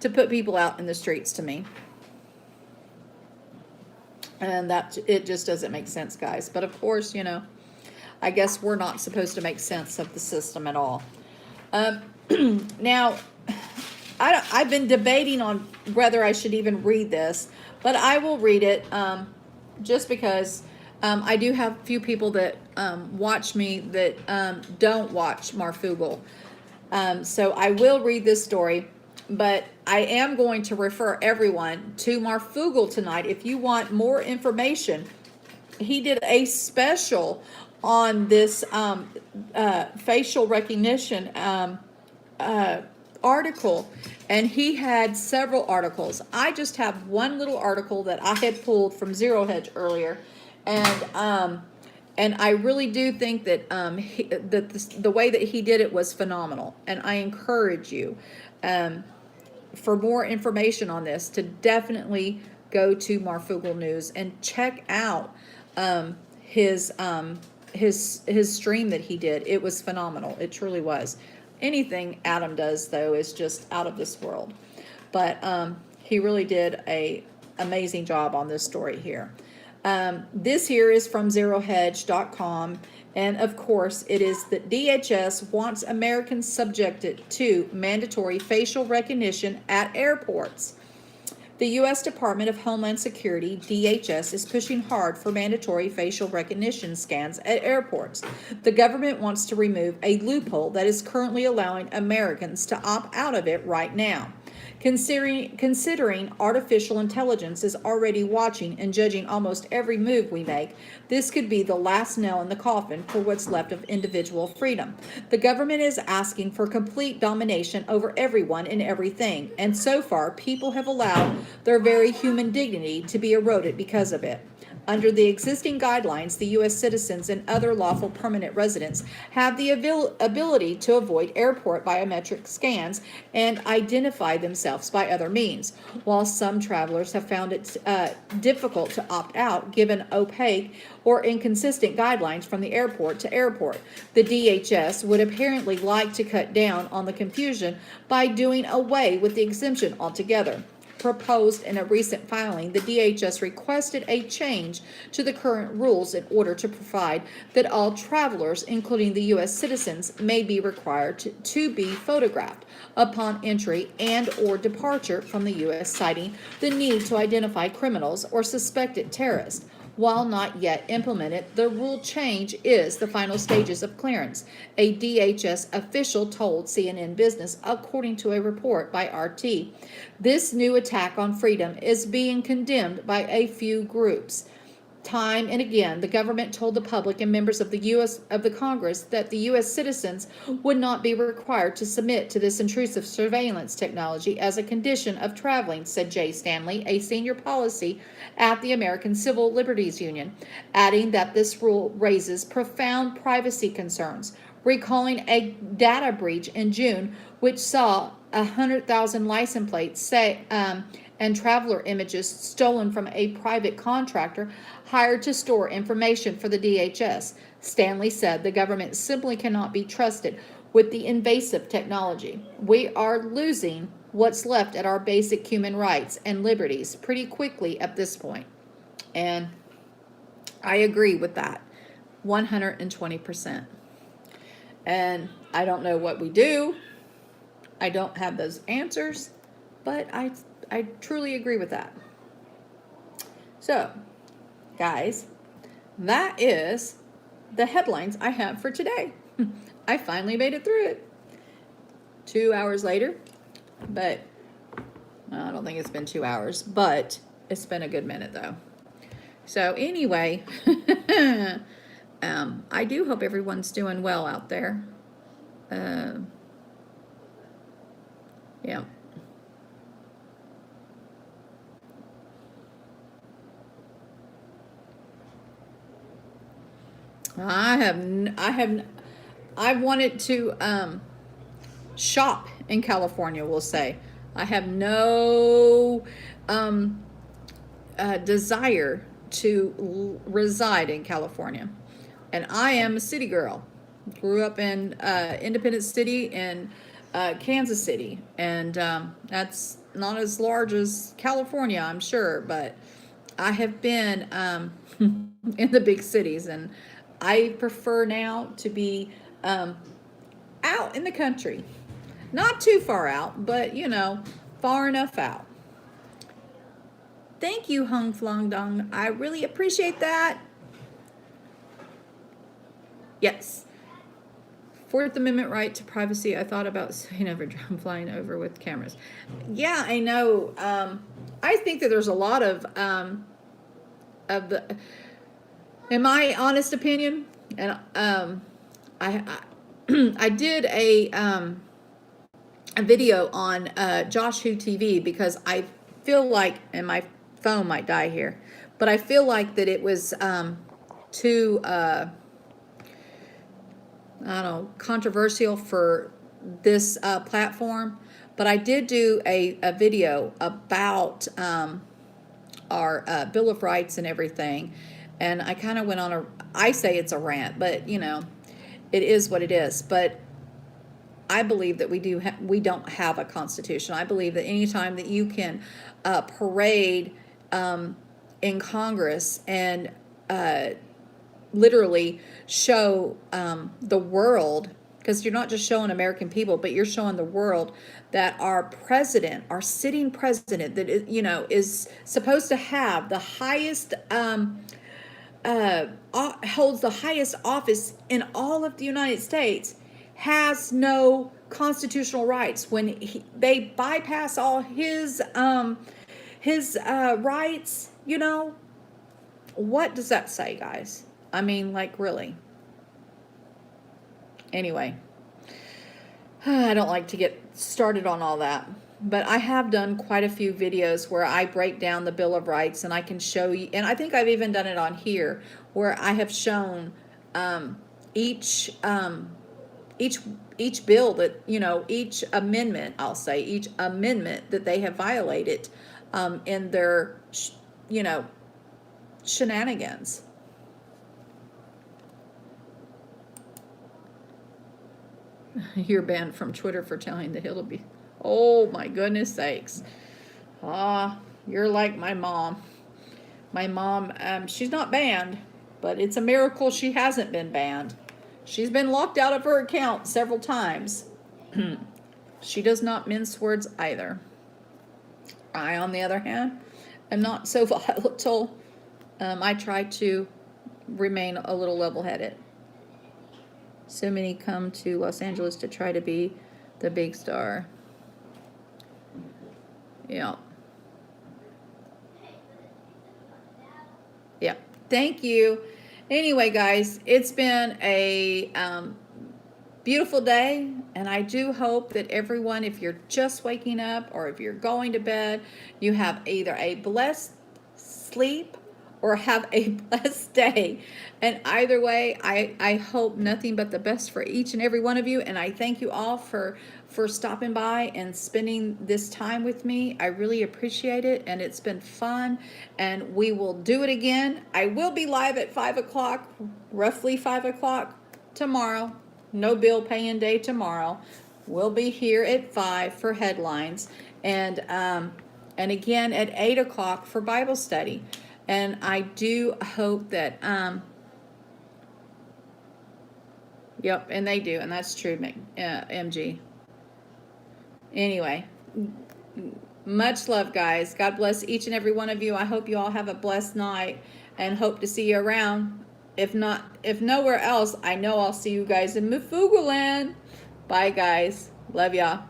put people out in the streets to me. And that it just doesn't make sense, guys. But of course, I guess we're not supposed to make sense of the system at all. Now, I've been debating on whether I should even read this, but I will read it just because I do have a few people that watch me that don't watch Marfugel. So I will read this story, but I am going to refer everyone to Marfugel tonight. If you want more information, he did a special on this facial recognition article, and he had several articles. I just have one little article that I had pulled from Zero Hedge earlier, and I really do think that the way that he did it was phenomenal, and I encourage you for more information on this to definitely go to Marfugel News and check out his stream that he did. It was phenomenal. It truly was. Anything Adam does, though, is just out of this world. But he really did a amazing job on this story here. This here is from zerohedge.com. And of course, it is that DHS wants Americans subjected to mandatory facial recognition at airports. The U.S. Department of Homeland Security, DHS, is pushing hard for mandatory facial recognition scans at airports. The government wants to remove a loophole that is currently allowing Americans to opt out of it right now. Considering artificial intelligence is already watching and judging almost every move we make, this could be the last nail in the coffin for what's left of individual freedom. The government is asking for complete domination over everyone and everything, and so far, people have allowed their very human dignity to be eroded because of it. Under the existing guidelines, the U.S. citizens and other lawful permanent residents have the ability to avoid airport biometric scans and identify themselves by other means. While some travelers have found it difficult to opt out given opaque or inconsistent guidelines from the airport to airport, the DHS would apparently like to cut down on the confusion by doing away with the exemption altogether. Proposed in a recent filing, the DHS requested a change to the current rules in order to provide that all travelers, including the U.S. citizens, may be required to be photographed upon entry and or departure from the U.S., citing the need to identify criminals or suspected terrorists. While not yet implemented, the rule change is the final stages of clearance, a DHS official told CNN Business, according to a report by RT. This new attack on freedom is being condemned by a few groups. Time and again, the government told the public and members of the Congress that the U.S. citizens would not be required to submit to this intrusive surveillance technology as a condition of traveling, said Jay Stanley, a senior policy at the American Civil Liberties Union, adding that this rule raises profound privacy concerns, recalling a data breach in June which saw 100,000 license plates and traveler images stolen from a private contractor hired to store information for the DHS. Stanley said the government simply cannot be trusted with the invasive technology. We are losing what's left at our basic human rights and liberties pretty quickly at this point. And I agree with that 120%. And I don't know what we do. I don't have those answers, but I truly agree with that. So, guys, that is the headlines I have for today. I finally made it through it. 2 hours later, but well, I don't think it's been 2 hours, but it's been a good minute though. So anyway, I do hope everyone's doing well out there. Yeah. I wanted to shop in California, we'll say. I have no desire to reside in California. And I am a city girl. Grew up in Independence City in Kansas City. And that's not as large as California, I'm sure. But I have been in the big cities. And I prefer now to be out in the country. Not too far out, but, you know, far enough out. Thank you, Hung Flong Dong. I really appreciate that. Yes. Fourth Amendment right to privacy. I thought about saying over drone flying over with cameras. Yeah, I know. I think that there's a lot of the, in my honest opinion, and I did a video on Josh Who TV because I feel like, and my phone might die here, but I feel like that it was too I don't know, controversial for this platform. But I did do a video about our Bill of Rights and everything, and I kind of went on I say it's a rant, but you know, it is what it is. But I believe that we don't have a constitution. I believe that anytime that you can parade in Congress and literally show the world, because you're not just showing American people, but you're showing the world that our president, our sitting president, that is, you know, is supposed to have the highest holds the highest office in all of the United States, has no constitutional rights, when they bypass all his rights, you know, what does that say, guys? I mean, like, really. Anyway, I don't like to get started on all that, but I have done quite a few videos where I break down the Bill of Rights, and I can show you, and I think I've even done it on here, where I have shown each each bill that, you know, each amendment, I'll say, each amendment that they have violated in their, you know, shenanigans. You're banned from Twitter for telling the hill to be. Oh my goodness sakes. You're like my mom. My mom, she's not banned, but it's a miracle she hasn't been banned. She's been locked out of her account several times. She does not mince words either. I, on the other hand, am not so volatile. I try to remain a little level-headed. So many come to Los Angeles to try to be the big star. Yeah. Yeah. Thank you. Anyway, guys, it's been a beautiful day, and I do hope that everyone, if you're just waking up or if you're going to bed, you have either a blessed sleep or have a blessed day. And either way, I hope nothing but the best for each and every one of you. And I thank you all for stopping by and spending this time with me. I really appreciate it, and it's been fun, and we will do it again. I will be live at 5 o'clock, roughly 5 o'clock tomorrow. No bill paying day tomorrow. We'll be here at 5 for headlines, and again at 8 o'clock for Bible study. And I do hope that, yep, and they do, and that's true, MG. Anyway, much love, guys. God bless each and every one of you. I hope you all have a blessed night, and hope to see you around. If nowhere else, I know I'll see you guys in Mafugaland. Bye, guys. Love y'all.